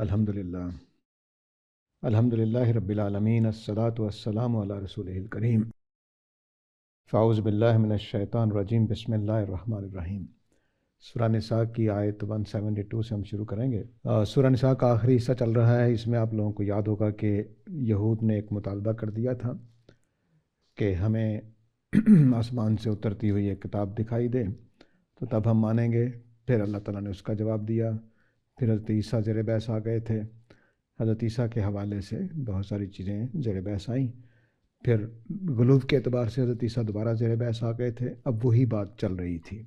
الحمدللہ الحمدللہ رب العالمین الصلاۃ والسلام علی رسولہ الکریم فاعوذ باللہ من الشیطان الرجیم بسم اللہ الرحمن الرحیم۔ سورہ نساء کی آیت 172 سے ہم شروع کریں گے۔ سورہ نساء کا آخری حصہ چل رہا ہے۔ اس میں آپ لوگوں کو یاد ہوگا کہ یہود نے ایک مطالبہ کر دیا تھا کہ ہمیں آسمان سے اترتی ہوئی ایک کتاب دکھائی دے تو تب ہم مانیں گے۔ پھر اللہ تعالیٰ نے اس کا جواب دیا۔ پھر حضرت عیسیٰ زیر بحث آ گئے تھے۔ حضرت عیسیٰ کے حوالے سے بہت ساری چیزیں زیر بحث آئیں۔ پھر غلو کے اعتبار سے حضرت عیسیٰ دوبارہ زیر بحث آ گئے تھے۔ اب وہی بات چل رہی تھی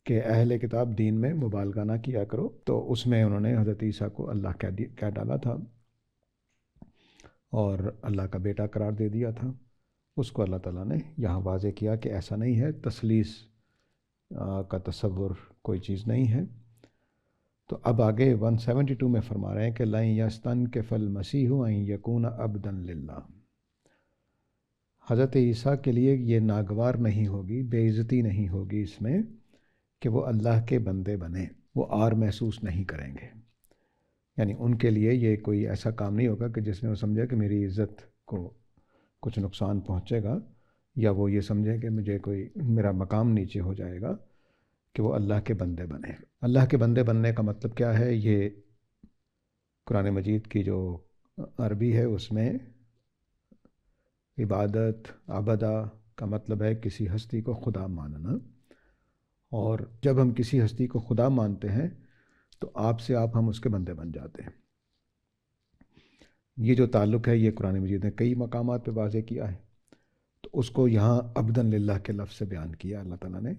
کہ اہل کتاب دین میں مبالغہ نہ کیا کرو، تو اس میں انہوں نے حضرت عیسیٰ کو اللہ کہہ ڈالا تھا اور اللہ کا بیٹا قرار دے دیا تھا۔ اس کو اللہ تعالیٰ نے یہاں واضح کیا کہ ایسا نہیں ہے، تثلیث کا تصور کوئی چیز نہیں ہے۔ تو اب آگے 172 میں فرما رہے ہیں کہ لَن يَسْتَنْكِفَ الْمَسِيحُ أَن يَكُونَ عَبْدًا لِلَّهِ۔ حضرت عیسیٰ کے لیے یہ ناگوار نہیں ہوگی، بے عزتی نہیں ہوگی اس میں کہ وہ اللہ کے بندے بنیں، وہ عار محسوس نہیں کریں گے۔ یعنی ان کے لیے یہ کوئی ایسا کام نہیں ہوگا کہ جس میں وہ سمجھے کہ میری عزت کو کچھ نقصان پہنچے گا، یا وہ یہ سمجھے کہ مجھے کوئی میرا مقام نیچے ہو جائے گا، کہ وہ اللہ کے بندے بنیں۔ اللہ کے بندے بننے کا مطلب کیا ہے؟ یہ قرآن مجید کی جو عربی ہے اس میں عبادت، عبدہ کا مطلب ہے کسی ہستی کو خدا ماننا، اور جب ہم کسی ہستی کو خدا مانتے ہیں تو آپ سے آپ ہم اس کے بندے بن جاتے ہیں۔ یہ جو تعلق ہے یہ قرآن مجید نے کئی مقامات پہ واضح کیا ہے، تو اس کو یہاں عبدًا للہ کے لفظ سے بیان کیا اللہ تعالیٰ نے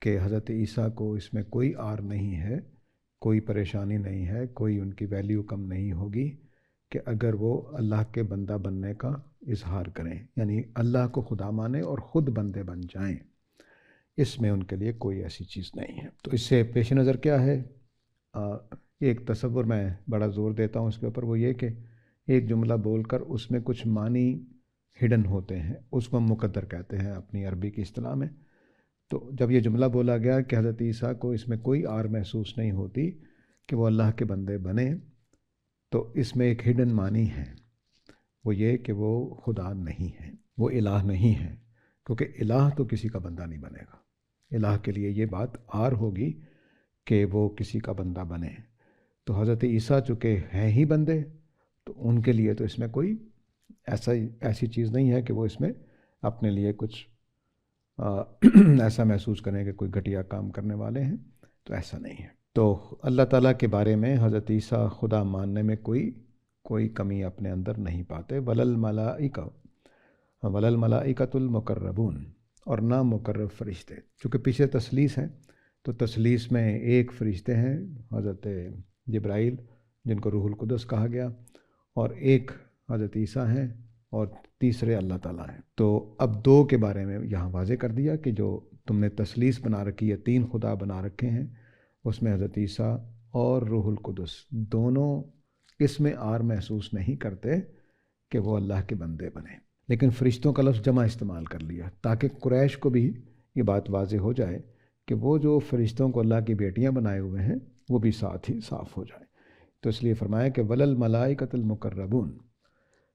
کہ حضرت عیسیٰ کو اس میں کوئی عار نہیں ہے، کوئی پریشانی نہیں ہے، کوئی ان کی ویلیو کم نہیں ہوگی کہ اگر وہ اللہ کے بندہ بننے کا اظہار کریں، یعنی اللہ کو خدا مانیں اور خود بندے بن جائیں، اس میں ان کے لیے کوئی ایسی چیز نہیں ہے۔ تو اس سے پیش نظر کیا ہے؟ ایک تصور میں بڑا زور دیتا ہوں اس کے اوپر، وہ یہ کہ ایک جملہ بول کر اس میں کچھ معنی ہڈن ہوتے ہیں، اس کو ہم مقدر کہتے ہیں اپنی عربی کی اصطلاح میں۔ تو جب یہ جملہ بولا گیا کہ حضرت عیسیٰ کو اس میں کوئی عار محسوس نہیں ہوتی کہ وہ اللہ کے بندے بنے، تو اس میں ایک ہڈن معنی ہے، وہ یہ کہ وہ خدا نہیں ہے، وہ الہ نہیں ہے، کیونکہ الہ تو کسی کا بندہ نہیں بنے گا۔ الہ کے لیے یہ بات عار ہوگی کہ وہ کسی کا بندہ بنے۔ تو حضرت عیسیٰ چونکہ ہیں ہی بندے، تو ان کے لیے تو اس میں کوئی ایسی چیز نہیں ہے کہ وہ اس میں اپنے لیے کچھ ایسا محسوس کریں کہ کوئی گھٹیا کام کرنے والے ہیں، تو ایسا نہیں ہے۔ تو اللہ تعالیٰ کے بارے میں حضرت عیسیٰ خدا ماننے میں کوئی کمی اپنے اندر نہیں پاتے۔ وَلَا الْمَلَائِكَةُ الْمُقَرَّبُونَ، اور نہ مقرب فرشتے، چونکہ پیچھے تثلیث ہے تو تثلیث میں ایک فرشتے ہیں حضرت جبرائیل جن کو روح القدس کہا گیا، اور ایک حضرت عیسیٰ ہیں، اور تیسرے اللہ تعالیٰ ہیں۔ تو اب دو کے بارے میں یہاں واضح کر دیا کہ جو تم نے تثلیث بنا رکھی ہے، تین خدا بنا رکھے ہیں، اس میں حضرت عیسیٰ اور روح القدس دونوں اس میں عار محسوس نہیں کرتے کہ وہ اللہ کے بندے بنیں، لیکن فرشتوں کا لفظ جمع استعمال کر لیا تاکہ قریش کو بھی یہ بات واضح ہو جائے کہ وہ جو فرشتوں کو اللہ کی بیٹیاں بنائے ہوئے ہیں وہ بھی ساتھ ہی صاف ہو جائے۔ تو اس لیے فرمایا کہ وَلَا الْمَلَائِكَةُ الْمُقَرَّبُونَ،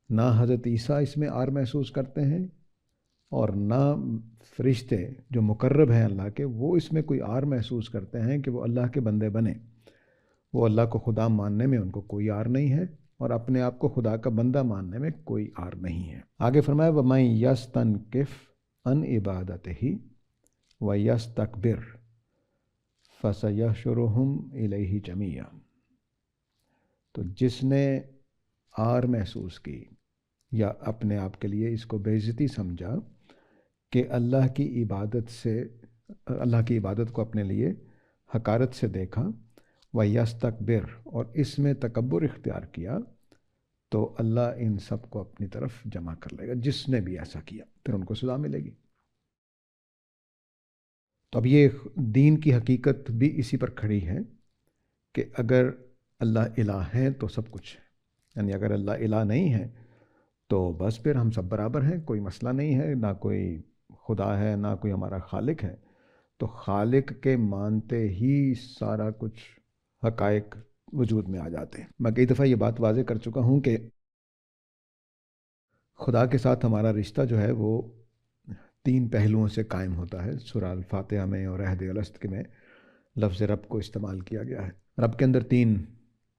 نہ حضرت عیسیٰ اس میں عار محسوس کرتے ہیں، اور نہ فرشتے جو مقرب ہیں اللہ کے وہ اس میں کوئی عار محسوس کرتے ہیں کہ وہ اللہ کے بندے بنیں۔ وہ اللہ کو خدا ماننے میں ان کو کوئی عار نہیں ہے، اور اپنے آپ کو خدا کا بندہ ماننے میں کوئی عار نہیں ہے۔ آگے فرمایا وَمَن يَسْتَنْكِفْ عَنْ عِبَادَتِهِ وَيَسْتَكْبِرْ فَسَيَحْشُرُهُمْ إِلَيْهِ جَمِيعًا۔ تو جس نے عار محسوس کی یا اپنے آپ کے لیے اس کو بے عزتی سمجھا کہ اللہ کی عبادت کو اپنے لیے حقارت سے دیکھا، وَيَسْتَكْبِرْ، اور اس میں تکبر اختیار کیا، تو اللہ ان سب کو اپنی طرف جمع کر لے گا۔ جس نے بھی ایسا کیا پھر ان کو سزا ملے گی۔ تو اب یہ دین کی حقیقت بھی اسی پر کھڑی ہے کہ اگر اللہ الہ ہے تو سب کچھ ہے، یعنی اگر اللہ الہ نہیں ہے تو بس پھر ہم سب برابر ہیں، کوئی مسئلہ نہیں ہے، نہ کوئی خدا ہے نہ کوئی ہمارا خالق ہے۔ تو خالق کے مانتے ہی سارا کچھ حقائق وجود میں آ جاتے ہیں۔ میں کئی دفعہ یہ بات واضح کر چکا ہوں کہ خدا کے ساتھ ہمارا رشتہ جو ہے وہ 3 پہلوؤں سے قائم ہوتا ہے۔ سورہ الفاتحہ میں اور عہد الست میں لفظ رب کو استعمال کیا گیا ہے۔ رب کے اندر 3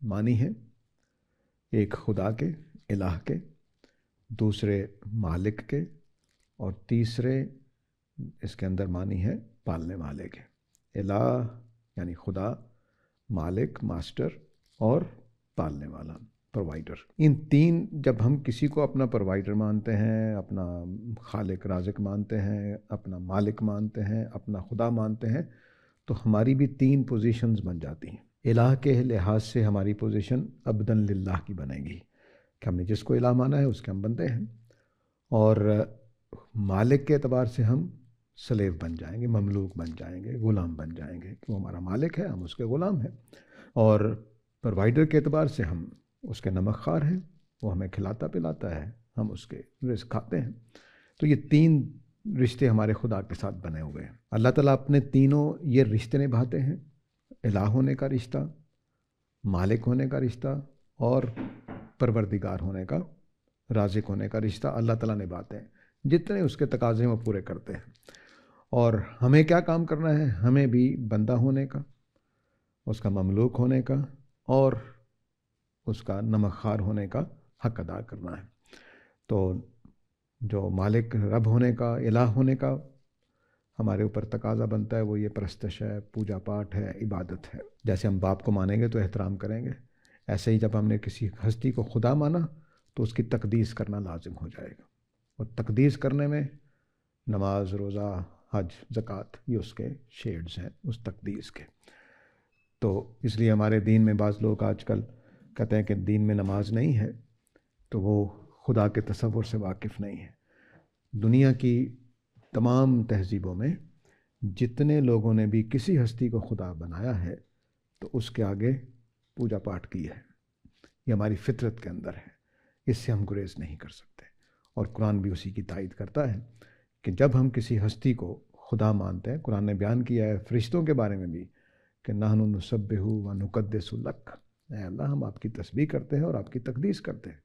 معنی ہیں، ایک خدا کے، الہ کے، دوسرے مالک کے، اور تیسرے اس کے اندر معنی ہے پالنے والے کے۔ الہ یعنی خدا، مالک ماسٹر، اور پالنے والا پرووائڈر۔ ان 3 جب ہم کسی کو اپنا پرووائڈر مانتے ہیں، اپنا خالق رازق مانتے ہیں، اپنا مالک مانتے ہیں، اپنا خدا مانتے ہیں، تو ہماری بھی 3 پوزیشنز بن جاتی ہیں۔ الہ کے لحاظ سے ہماری پوزیشن عبداً للہ کی بنے گی کہ ہم نے جس کو الہ مانا ہے اس کے ہم بندے ہیں، اور مالک کے اعتبار سے ہم سلیو بن جائیں گے، مملوک بن جائیں گے، غلام بن جائیں گے کہ وہ ہمارا مالک ہے، ہم اس کے غلام ہیں، اور پرووائڈر کے اعتبار سے ہم اس کے نمک خوار ہیں، وہ ہمیں کھلاتا پلاتا ہے، ہم اس کے رزق کھاتے ہیں۔ تو یہ 3 رشتے ہمارے خدا کے ساتھ بنے ہوئے ہیں۔ اللہ تعالیٰ اپنے تینوں یہ رشتے نبھاتے ہیں، الہ ہونے کا رشتہ، مالک ہونے کا رشتہ، اور پروردگار ہونے کا، رازق ہونے کا رشتہ اللہ تعالیٰ نبھاتے ہیں۔ جتنے اس کے تقاضے ہیں وہ پورے کرتے ہیں، اور ہمیں کیا کام کرنا ہے؟ ہمیں بھی بندہ ہونے کا، اس کا مملوک ہونے کا، اور اس کا نمک خوار ہونے کا حق ادا کرنا ہے۔ تو جو مالک رب ہونے کا، الہ ہونے کا ہمارے اوپر تقاضا بنتا ہے وہ یہ پرستش ہے، پوجا پاٹ ہے، عبادت ہے۔ جیسے ہم باپ کو مانیں گے تو احترام کریں گے، ایسے ہی جب ہم نے کسی ہستی کو خدا مانا تو اس کی تقدیس کرنا لازم ہو جائے گا، اور تقدیس کرنے میں نماز، روزہ، حج، زکوٰۃ یہ اس کے شیڈز ہیں اس تقدیس کے۔ تو اس لیے ہمارے دین میں بعض لوگ آج کل کہتے ہیں کہ دین میں نماز نہیں ہے، تو وہ خدا کے تصور سے واقف نہیں ہے۔ دنیا کی تمام تہذیبوں میں جتنے لوگوں نے بھی کسی ہستی کو خدا بنایا ہے تو اس کے آگے پوجا پاٹ کی ہے، یہ ہماری فطرت کے اندر ہے، اس سے ہم گریز نہیں کر سکتے، اور قرآن بھی اسی کی تائید کرتا ہے کہ جب ہم کسی ہستی کو خدا مانتے ہیں، قرآن نے بیان کیا ہے فرشتوں کے بارے میں بھی کہ نحن نسبح و نقدس لک، اے اللہ ہم آپ کی تسبیح کرتے ہیں اور آپ کی تقدیس کرتے ہیں۔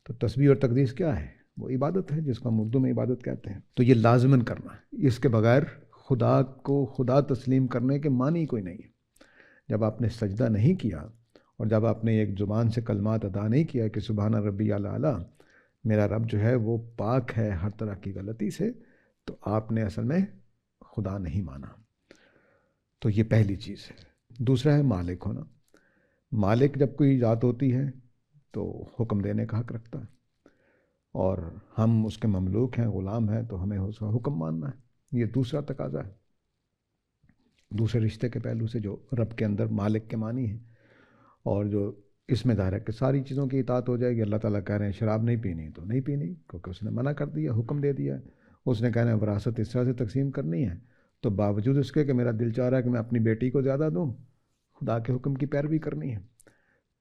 تو تسبیح اور تقدیس کیا ہے؟ وہ عبادت ہے، جس کو ہم اردو میں عبادت کہتے ہیں۔ تو یہ لازماً کرنا ہے، اس کے بغیر خدا کو خدا تسلیم کرنے کے معنی کوئی نہیں ہے۔ جب آپ نے سجدہ نہیں کیا اور جب آپ نے ایک زبان سے کلمات ادا نہیں کیا کہ سبحان ربی الاعلیٰ، میرا رب جو ہے وہ پاک ہے ہر طرح کی غلطی سے، تو آپ نے اصل میں خدا نہیں مانا۔ تو یہ پہلی چیز ہے۔ دوسرا ہے مالک ہونا۔ مالک جب کوئی ذات ہوتی ہے تو حکم دینے کا حق رکھتا ہے، اور ہم اس کے مملوک ہیں، غلام ہیں، تو ہمیں اس کا حکم ماننا ہے۔ یہ دوسرا تقاضا ہے دوسرے رشتے کے پہلو سے جو رب کے اندر مالک کے معنی ہے، اور جو اس میں ظاہر ہے کہ ساری چیزوں کی اطاعت ہو جائے گی۔ اللہ تعالیٰ کہہ رہے ہیں شراب نہیں پینی تو نہیں پینی، کیونکہ اس نے منع کر دیا، حکم دے دیا ہے۔ اس نے کہنا ہے وراثت اس طرح سے تقسیم کرنی ہے، تو باوجود اس کے کہ میرا دل چاہ رہا ہے کہ میں اپنی بیٹی کو زیادہ دوں، خدا کے حکم کی پیروی کرنی ہے۔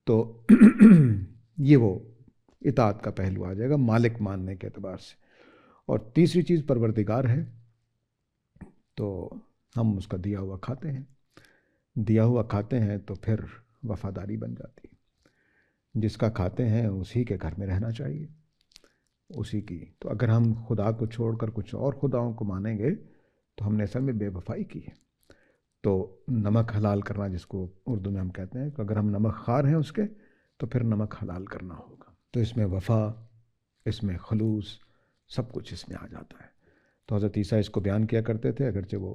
تو یہ وہ اطاعت کا پہلو آ جائے گا مالک ماننے کے اعتبار سے۔ اور تیسری چیز پروردگار ہے، تو ہم اس کا دیا ہوا کھاتے ہیں۔ دیا ہوا کھاتے ہیں تو پھر وفاداری بن جاتی ہے۔ جس کا کھاتے ہیں اسی کے گھر میں رہنا چاہیے، اسی کی۔ تو اگر ہم خدا کو چھوڑ کر کچھ اور خداؤں کو مانیں گے تو ہم نے اصل میں بے وفائی کی ہے۔ تو نمک حلال کرنا، جس کو اردو میں ہم کہتے ہیں کہ اگر ہم نمک خوار ہیں اس کے، تو پھر نمک حلال کرنا ہوگا۔ تو اس میں وفا، اس میں خلوص، سب کچھ اس میں آ جاتا ہے۔ تو حضرت عیسیٰ اس کو بیان کیا کرتے تھے، اگرچہ وہ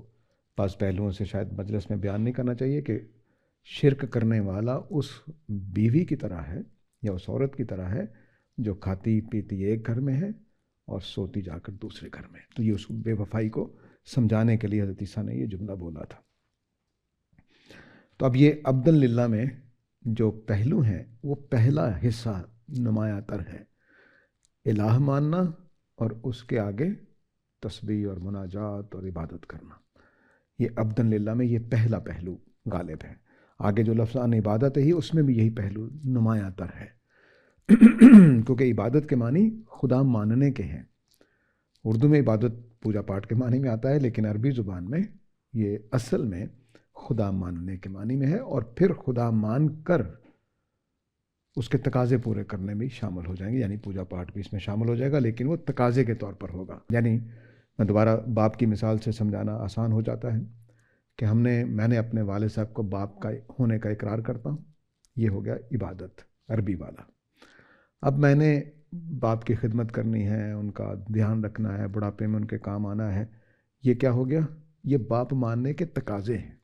بعض پہلوؤں سے شاید مجلس میں بیان نہیں کرنا چاہیے، کہ شرک کرنے والا اس بیوی کی طرح ہے یا اس عورت کی طرح ہے جو کھاتی پیتی ایک گھر میں ہے اور سوتی جا کر دوسرے گھر میں۔ تو یہ اس بے وفائی کو سمجھانے کے لیے حضرت عیسیٰ نے یہ جملہ بولا تھا۔ تو اب یہ عبداً للہ میں جو پہلو ہیں وہ پہلا حصہ نمایاں تر ہے، الہ ماننا اور اس کے آگے تسبیح اور مناجات اور عبادت کرنا۔ یہ عبداً للہ میں یہ پہلا پہلو غالب ہے۔ آگے جو لفظ عن عبادت ہے اس میں بھی یہی پہلو نمایاں تر ہے، کیونکہ عبادت کے معنی خدا ماننے کے ہیں۔ اردو میں عبادت پوجا پاٹ کے معنی میں آتا ہے، لیکن عربی زبان میں یہ اصل میں خدا ماننے کے معنی میں ہے، اور پھر خدا مان کر اس کے تقاضے پورے کرنے میں شامل ہو جائیں گے، یعنی پوجا پاٹ بھی اس میں شامل ہو جائے گا، لیکن وہ تقاضے کے طور پر ہوگا۔ یعنی میں دوبارہ باپ کی مثال سے سمجھانا آسان ہو جاتا ہے کہ میں نے اپنے والد صاحب کو باپ کا ہونے کا اقرار کرتا ہوں، یہ ہو گیا عبادت عربی والا۔ اب میں نے باپ کی خدمت کرنی ہے، ان کا دھیان رکھنا ہے، بڑھاپے میں ان کے کام آنا ہے، یہ کیا ہو گیا؟ یہ باپ ماننے کے تقاضے ہیں۔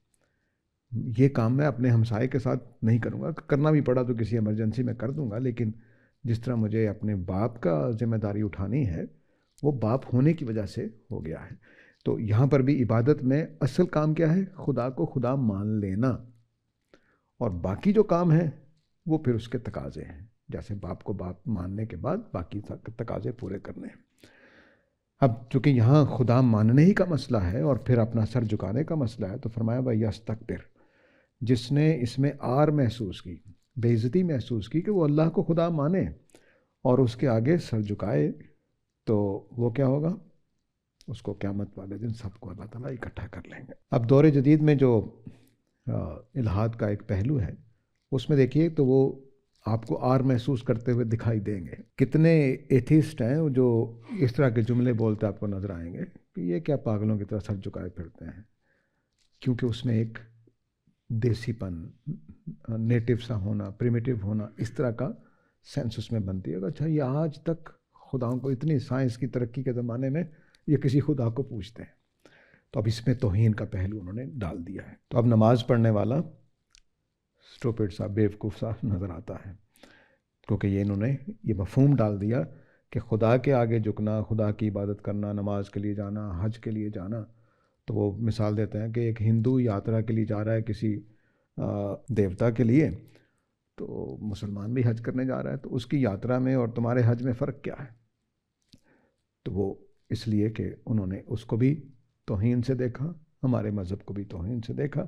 یہ کام میں اپنے ہمسائے کے ساتھ نہیں کروں گا، کرنا بھی پڑا تو کسی ایمرجنسی میں کر دوں گا، لیکن جس طرح مجھے اپنے باپ کا ذمہ داری اٹھانی ہے وہ باپ ہونے کی وجہ سے ہو گیا ہے۔ تو یہاں پر بھی عبادت میں اصل کام کیا ہے؟ خدا کو خدا مان لینا، اور باقی جو کام ہے وہ پھر اس کے تقاضے ہیں، جیسے باپ کو باپ ماننے کے بعد باقی تقاضے پورے کرنے ہیں۔ اب چونکہ یہاں خدا ماننے ہی کا مسئلہ ہے اور پھر اپنا سر جھکانے کا مسئلہ ہے، تو فرمایا بھائی یستکبر، جس نے اس میں آر محسوس کی، بے عزتی محسوس کی کہ وہ اللہ کو خدا مانے اور اس کے آگے سر جھکائے، تو وہ کیا ہوگا؟ اس کو قیامت والے دن سب کو اللہ تعالیٰ اکٹھا کر لیں گے۔ اب دور جدید میں جو الحاد کا ایک پہلو ہے، اس میں دیکھیے تو وہ آپ کو آر محسوس کرتے ہوئے دکھائی دیں گے۔ کتنے ایتھیسٹ ہیں جو اس طرح کے جملے بولتے آپ کو نظر آئیں گے کہ یہ کیا پاگلوں کی طرح سر جھکائے پھرتے ہیں، کیونکہ اس میں ایک دیسی پن، نیٹو سا ہونا، پریمیٹیو ہونا، اس طرح کا سینس اس میں بنتی ہے۔ اچھا یہ آج تک خداؤں کو اتنی سائنس کی ترقی کے زمانے میں یہ کسی خدا کو پوچھتے ہیں، تو اب اس میں توہین کا پہلو انہوں نے ڈال دیا ہے۔ تو اب نماز پڑھنے والا اسٹوپڈ سا، بیوقوف سا نظر آتا ہے، کیونکہ یہ انہوں نے یہ مفہوم ڈال دیا کہ خدا کے آگے جھکنا، خدا کی عبادت کرنا، نماز کے لیے جانا، حج کے لیے جانا۔ تو وہ مثال دیتے ہیں کہ ایک ہندو یاترا کے لیے جا رہا ہے کسی دیوتا کے لیے، تو مسلمان بھی حج کرنے جا رہا ہے، تو اس کی یاترا میں اور تمہارے حج میں فرق کیا ہے؟ تو وہ اس لیے کہ انہوں نے اس کو بھی توہین سے دیکھا، ہمارے مذہب کو بھی توہین سے دیکھا۔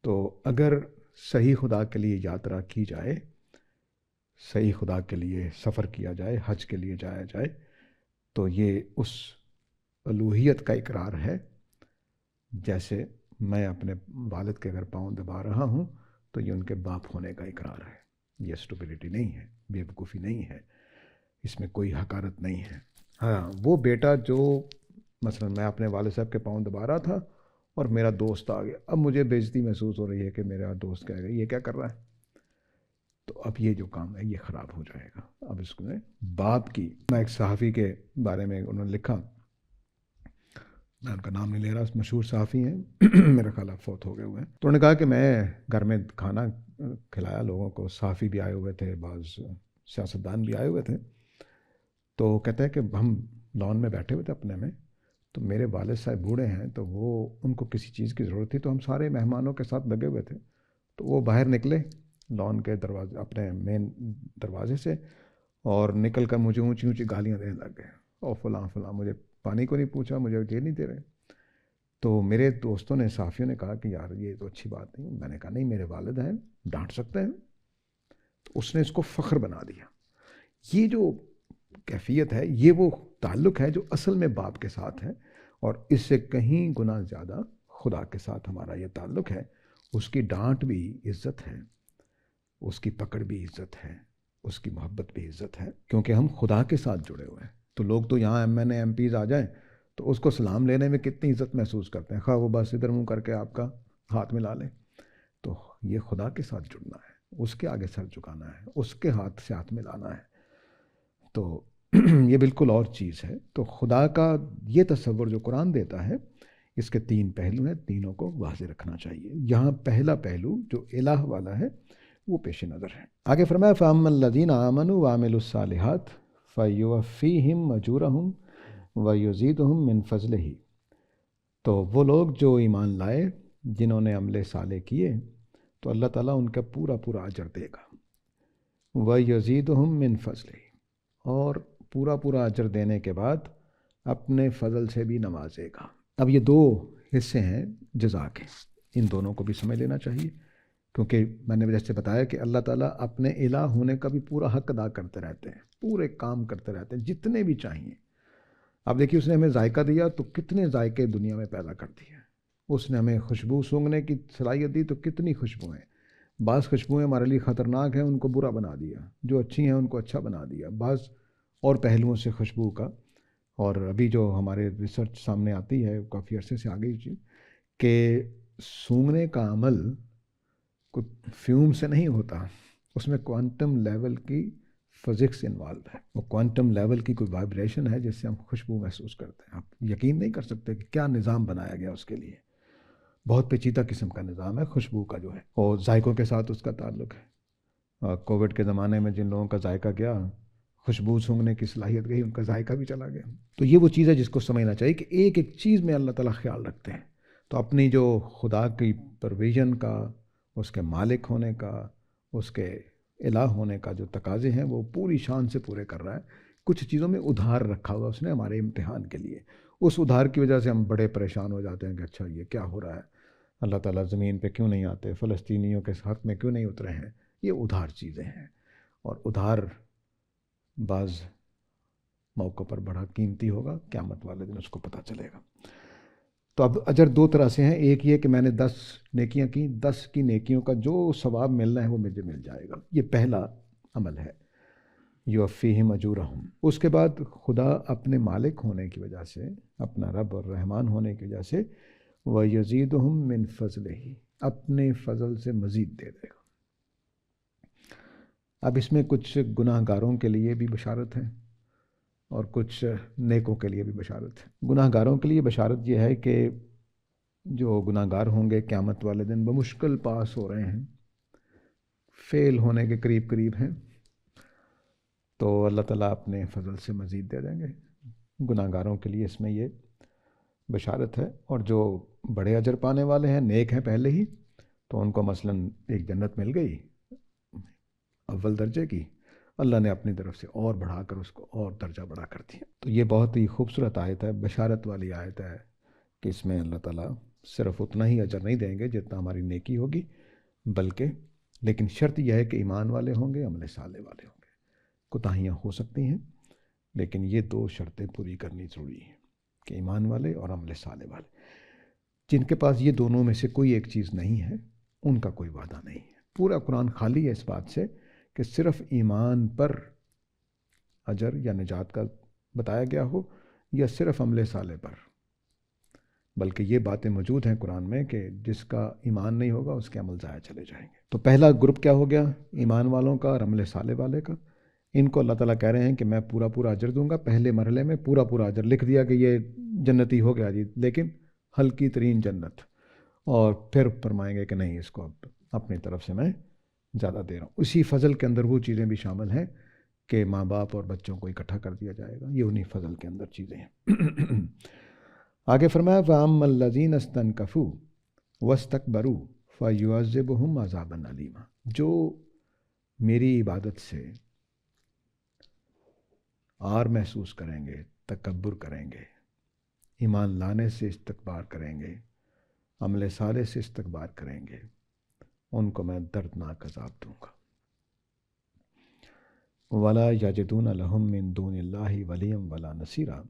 تو اگر صحیح خدا کے لیے یاترا کی جائے، صحیح خدا کے لیے سفر کیا جائے، حج کے لیے جایا جائے، تو یہ اس الوہیت کا اقرار ہے، جیسے میں اپنے والد کے اگر پاؤں دبا رہا ہوں تو یہ ان کے باپ ہونے کا اقرار ہے۔ یہ اسٹوپیڈیٹی نہیں ہے، بے وقوفی نہیں ہے، اس میں کوئی حقارت نہیں ہے۔ ہاں، وہ بیٹا جو مثلا میں اپنے والد صاحب کے پاؤں دبا رہا تھا اور میرا دوست آ گیا، اب مجھے بے عزتی محسوس ہو رہی ہے کہ میرا دوست کہے گا یہ کیا کر رہا ہے، تو اب یہ جو کام ہے یہ خراب ہو جائے گا۔ اب اس میں باپ کی، میں ایک صحافی کے بارے میں انہوں نے لکھا، میں ان کا نام نہیں لے رہا، مشہور صحافی ہیں، میرا خیال ہے فوت ہو گئے ہوئے ہیں، تو انہوں نے کہا کہ میں گھر میں کھانا کھلایا لوگوں کو، صحافی بھی آئے ہوئے تھے، بعض سیاستدان بھی آئے ہوئے تھے، تو کہتے ہیں کہ ہم لان میں بیٹھے ہوئے تھے اپنے میں، تو میرے والد صاحب بوڑھے ہیں، تو وہ ان کو کسی چیز کی ضرورت تھی، تو ہم سارے مہمانوں کے ساتھ لگے ہوئے تھے، تو وہ باہر نکلے لان کے دروازے، اپنے مین دروازے سے، اور نکل کر مجھے اونچی اونچی گالیاں دینے لگ گئے، اور فلاں فلاں، مجھے پانی کو نہیں پوچھا، مجھے یہ نہیں دے رہے۔ تو میرے دوستوں نے، صحافیوں نے کہا کہ یار یہ تو اچھی بات نہیں۔ میں نے کہا نہیں، میرے والد ہیں، ڈانٹ سکتے ہیں۔ تو اس نے اس کو فخر بنا دیا۔ یہ جو کیفیت ہے، یہ وہ تعلق ہے جو اصل میں باپ کے ساتھ ہے، اور اس سے کہیں گنا زیادہ خدا کے ساتھ ہمارا یہ تعلق ہے۔ اس کی ڈانٹ بھی عزت ہے، اس کی پکڑ بھی عزت ہے، اس کی محبت بھی عزت ہے، کیونکہ ہم خدا کے ساتھ جڑے ہوئے ہیں۔ تو لوگ تو یہاں ایم این اے ایم پیز آ جائیں تو اس کو سلام لینے میں کتنی عزت محسوس کرتے ہیں، خواہ وہ بس ادھر منہ کر کے آپ کا ہاتھ ملا لیں۔ تو یہ خدا کے ساتھ جڑنا ہے، اس کے آگے سر جھکانا ہے، اس کے ہاتھ سے ہاتھ ملانا ہے، تو یہ بالکل اور چیز ہے۔ تو خدا کا یہ تصور جو قرآن دیتا ہے، اس کے تین پہلو ہیں، تینوں کو واضح رکھنا چاہیے۔ یہاں پہلا پہلو جو الہ والا ہے وہ پیش نظر ہے۔ آگے فرمایا فَأَمَّا الَّذِينَ آمَنُوا وَعَمِلُوا الصَّالِحَاتِ فَيُوَفِّيهِمْ أَجُورَهُمْ وَيُزِيدُهُمْ مِنْ فَضْلِهِ۔ تو وہ لوگ جو ایمان لائے، جنہوں نے عمل صالح کیے، تو اللہ تعالیٰ ان کا پورا پورا اجر دے گا۔ وَيُزِيدُهُمْ مِنْ فَضْلِهِ، اور پورا پورا اجر دینے کے بعد اپنے فضل سے بھی نوازے گا۔ اب یہ دو حصے ہیں جزا کے، ان دونوں کو بھی سمجھ لینا چاہیے، کیونکہ میں نے جیسے بتایا کہ اللہ تعالیٰ اپنے الہ ہونے کا بھی پورا حق ادا کرتے رہتے ہیں، پورے کام کرتے رہتے ہیں جتنے بھی چاہیے۔ اب دیکھیے، اس نے ہمیں ذائقہ دیا تو کتنے ذائقے دنیا میں پیدا کر دیے، اس نے ہمیں خوشبو سونگھنے کی صلاحیت دی تو کتنی خوشبوئیں، بعض خوشبوئیں ہمارے لیے خطرناک ہیں، ان کو برا بنا دیا، جو اچھی ہیں ان کو اچھا بنا دیا، بعض اور پہلوؤں سے خوشبو کا۔ اور ابھی جو ہمارے ریسرچ سامنے آتی ہے کافی عرصے سے آگئی چیز کہ سونگھنے کا عمل کوئی فیوم سے نہیں ہوتا، اس میں کوانٹم لیول کی فزکس انوالو ہے، وہ کوانٹم لیول کی کوئی وائبریشن ہے جس سے ہم خوشبو محسوس کرتے ہیں۔ آپ یقین نہیں کر سکتے کہ کیا نظام بنایا گیا اس کے لیے، بہت پیچیدہ قسم کا نظام ہے خوشبو کا جو ہے، اور ذائقوں کے ساتھ اس کا تعلق ہے۔ کووڈ کے زمانے میں جن لوگوں کا ذائقہ گیا، خوشبو سونگھنے کی صلاحیت گئی، ان کا ذائقہ بھی چلا گیا۔ تو یہ وہ چیز ہے جس کو سمجھنا چاہیے کہ ایک ایک چیز میں اللہ تعالیٰ خیال رکھتے ہیں۔ تو اپنی جو خدا کی پرویژن کا، اس کے مالک ہونے کا، اس کے الہ ہونے کا جو تقاضے ہیں وہ پوری شان سے پورے کر رہا ہے۔ کچھ چیزوں میں ادھار رکھا ہوا اس نے ہمارے امتحان کے لیے، اس ادھار کی وجہ سے ہم بڑے پریشان ہو جاتے ہیں کہ اچھا یہ کیا ہو رہا ہے، اللہ تعالیٰ زمین پہ کیوں نہیں آتے، فلسطینیوں کے حق میں کیوں نہیں اترے ہیں۔ یہ ادھار چیزیں ہیں، اور ادھار بعض موقع پر بڑا قیمتی ہوگا، قیامت والے دن اس کو پتہ چلے گا۔ تو اب اجر دو طرح سے ہیں، ایک یہ کہ میں نے 10 نیکیاں کی، 10 کی نیکیوں کا جو ثواب ملنا ہے وہ مجھے مل جائے گا، یہ پہلا عمل ہے، یوفیہم اجورہم۔ اس کے بعد خدا اپنے مالک ہونے کی وجہ سے، اپنا رب اور رحمان ہونے کی وجہ سے، وَيَزِيدُهُم مِّن فَضْلِهِ، اپنے فضل سے مزید دے دے گا۔ اب اس میں کچھ گناہ گاروں کے لیے بھی بشارت ہے اور کچھ نیکوں کے لیے بھی بشارت ہے۔ گناہ گاروں کے لیے بشارت یہ ہے کہ جو گناہ گار ہوں گے قیامت والے دن بمشکل پاس ہو رہے ہیں، فیل ہونے کے قریب قریب ہیں، تو اللہ تعالیٰ اپنے فضل سے مزید دے دیں گے۔ گناہ گاروں کے لیے اس میں یہ بشارت ہے، اور جو بڑے اجر پانے والے ہیں، نیک ہیں پہلے ہی، تو ان کو مثلاً ایک جنت مل گئی اول درجے کی، اللہ نے اپنی طرف سے اور بڑھا کر اس کو اور درجہ بڑھا کر دیا۔ تو یہ بہت ہی خوبصورت آیت ہے، بشارت والی آیت ہے کہ اس میں اللہ تعالیٰ صرف اتنا ہی اجر نہیں دیں گے جتنا ہماری نیکی ہوگی، بلکہ لیکن شرط یہ ہے کہ ایمان والے ہوں گے، عمل صالح والے ہوں گے۔ کوتاہیاں ہو سکتی ہیں، لیکن یہ دو شرطیں پوری کرنی ضروری ہیں کہ ایمان والے اور عمل صالح والے۔ جن کے پاس یہ دونوں میں سے کوئی ایک چیز نہیں ہے، ان کا کوئی وعدہ نہیں ہے۔ پورا قرآن خالی ہے اس بات سے کہ صرف ایمان پر اجر یا نجات کا بتایا گیا ہو، یا صرف عمل صالح پر، بلکہ یہ باتیں موجود ہیں قرآن میں کہ جس کا ایمان نہیں ہوگا اس کے عمل ضائع چلے جائیں گے۔ تو پہلا گروپ کیا ہو گیا؟ ایمان والوں کا اور عمل صالح والے کا۔ ان کو اللہ تعالیٰ کہہ رہے ہیں کہ میں پورا پورا اجر دوں گا۔ پہلے مرحلے میں پورا پورا اجر لکھ دیا کہ یہ جنتی ہو گیا جی، لیکن ہلکی ترین جنت، اور پھر فرمائیں گے کہ نہیں، اس کو اب اپنی طرف سے میں زیادہ دے رہا ہوں۔ اسی فضل کے اندر وہ چیزیں بھی شامل ہیں کہ ماں باپ اور بچوں کو اکٹھا کر دیا جائے گا، یہ انہی فضل کے اندر چیزیں ہیں۔ آگے فرمایا فَأَمَّا الَّذِينَ اسْتَنكَفُوا وَاسْتَكْبَرُوا فَيُعَذِّبُهُمْ عَذَابًا أَلِيمًا۔ جو میری عبادت سے عار محسوس کریں گے، تکبر کریں گے، ایمان لانے سے استکبار کریں گے، عمل صالح سے استکبار کریں گے، ان کو میں دردناک عذاب دوں گا۔ وَلَا يَجِدُونَ لَهُم مِّن دُونِ اللَّهِ وَلِيًّا وَلَا نَصِيرًا،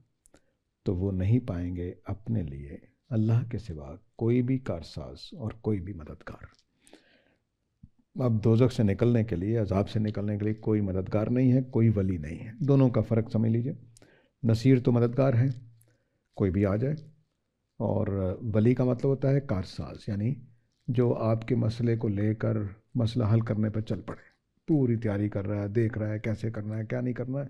تو وہ نہیں پائیں گے اپنے لیے اللہ کے سوا کوئی بھی کارساز اور کوئی بھی مددگار۔ اب دوزخ سے نکلنے کے لیے، عذاب سے نکلنے کے لیے کوئی مددگار نہیں ہے، کوئی ولی نہیں ہے۔ دونوں کا فرق سمجھ لیجئے۔ نصیر تو مددگار ہے، کوئی بھی آ جائے، اور ولی کا مطلب ہوتا ہے کارساز، یعنی جو آپ کے مسئلے کو لے کر مسئلہ حل کرنے پر چل پڑے، پوری تیاری کر رہا ہے، دیکھ رہا ہے کیسے کرنا ہے، کیا نہیں کرنا ہے۔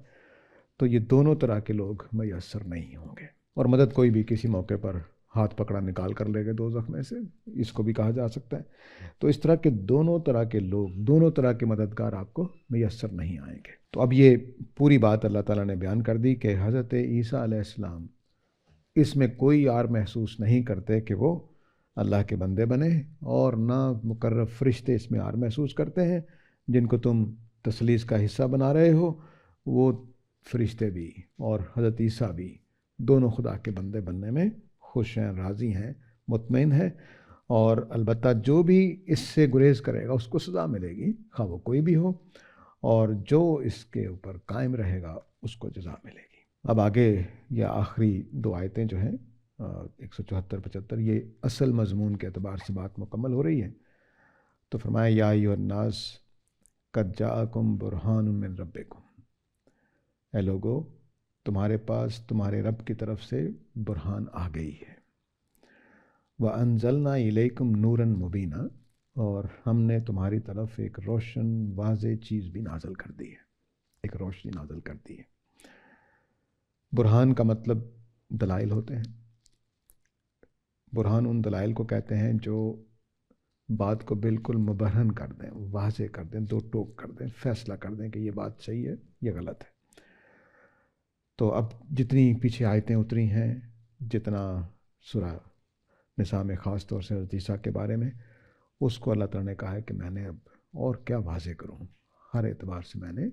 تو یہ دونوں طرح کے لوگ میسر نہیں ہوں گے۔ اور مدد کوئی بھی کسی موقع پر ہاتھ پکڑا نکال کر لے گئے دوزخ میں سے، اس کو بھی کہا جا سکتا ہے۔ تو اس طرح کے دونوں طرح کے لوگ، دونوں طرح کے مددگار آپ کو میسر نہیں آئیں گے۔ تو اب یہ پوری بات اللہ تعالیٰ نے بیان کر دی کہ حضرت عیسیٰ علیہ السلام اس میں کوئی عار محسوس نہیں کرتے کہ وہ اللہ کے بندے بنے، اور نہ مقرب فرشتے اس میں عار محسوس کرتے ہیں جن کو تم تثلیث کا حصہ بنا رہے ہو۔ وہ فرشتے بھی اور حضرت عیسیٰ بھی دونوں خدا کے بندے بننے میں خوش ہیں، راضی ہیں، مطمئن ہیں، اور البتہ جو بھی اس سے گریز کرے گا اس کو سزا ملے گی، خواہ وہ کوئی بھی ہو، اور جو اس کے اوپر قائم رہے گا اس کو جزا ملے گی۔ اب آگے یہ آخری دو آیتیں جو ہیں 174-75، یہ اصل مضمون کے اعتبار سے بات مکمل ہو رہی ہے۔ تو فرمایا یا ایھا الناس قد جاءکم برہان من ربکم، اے لوگو تمہارے پاس تمہارے رب کی طرف سے برہان آ گئی ہے۔ وَأَنزَلْنَا إِلَيْكُمْ نُورًا مُبِينًا، اور ہم نے تمہاری طرف ایک روشن واضح چیز بھی نازل کر دی ہے، ایک روشنی نازل کر دی ہے۔ برہان کا مطلب دلائل ہوتے ہیں۔ برہان ان دلائل کو کہتے ہیں جو بات کو بالکل مبرہن کر دیں، واضح کر دیں، دو ٹوک کر دیں، فیصلہ کر دیں کہ یہ بات صحیح ہے، یہ غلط ہے۔ تو اب جتنی پیچھے آیتیں اتری ہیں، جتنا سورہ نساء میں خاص طور سے حضرت عیسیٰ کے بارے میں، اس کو اللہ تعالیٰ نے کہا ہے کہ میں نے اب اور کیا واضح کروں، ہر اعتبار سے میں نے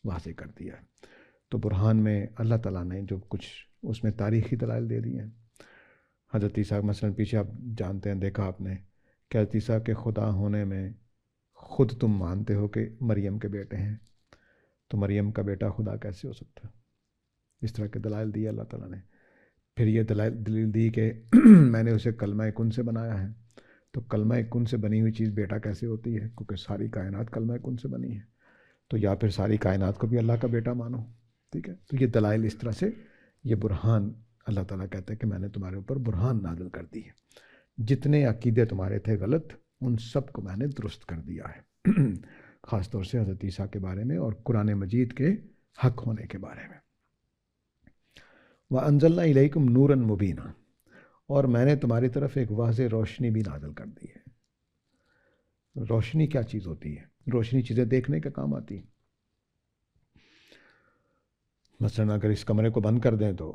واضح کر دیا ہے۔ تو برہان میں اللہ تعالیٰ نے جو کچھ اس میں تاریخی دلائل دے دی ہیں۔ حضرت عیسیٰ مثلاً پیچھے آپ جانتے ہیں، دیکھا آپ نے کہ حضرت عیسیٰ کے خدا ہونے میں خود تم مانتے ہو کہ مریم کے بیٹے ہیں، تو مریم کا بیٹا خدا کیسے ہو سکتا ہے؟ اس طرح کے دلائل دیے اللہ تعالیٰ نے۔ پھر یہ دلیل دی کہ میں نے اسے کلمہ کن سے بنایا ہے، تو کلمہ کن سے بنی ہوئی چیز بیٹا کیسے ہوتی ہے؟ کیونکہ ساری کائنات کلمہ کن سے بنی ہے، تو یا پھر ساری کائنات کو بھی اللہ کا بیٹا مانو، ٹھیک ہے؟ تو یہ دلائل اس طرح سے، یہ برہان اللہ تعالیٰ کہتا ہے کہ میں نے تمہارے اوپر برہان نازل کر دی ہے، جتنے عقیدے تمہارے تھے غلط ان سب کو میں نے درست کر دیا ہے، خاص طور سے حضرت عیسیٰ کے بارے میں اور قرآن مجید کے حق ہونے کے بارے میں۔ وَأَنزَلْنَا إِلَيْكُمْ نُورًا مُبِينًا، اور میں نے تمہاری طرف ایک واضح روشنی بھی نازل کر دی ہے۔ روشنی کیا چیز ہوتی ہے؟ روشنی چیزیں دیکھنے کے کام آتی ہیں۔ مثلاً اگر اس کمرے کو بند کر دیں تو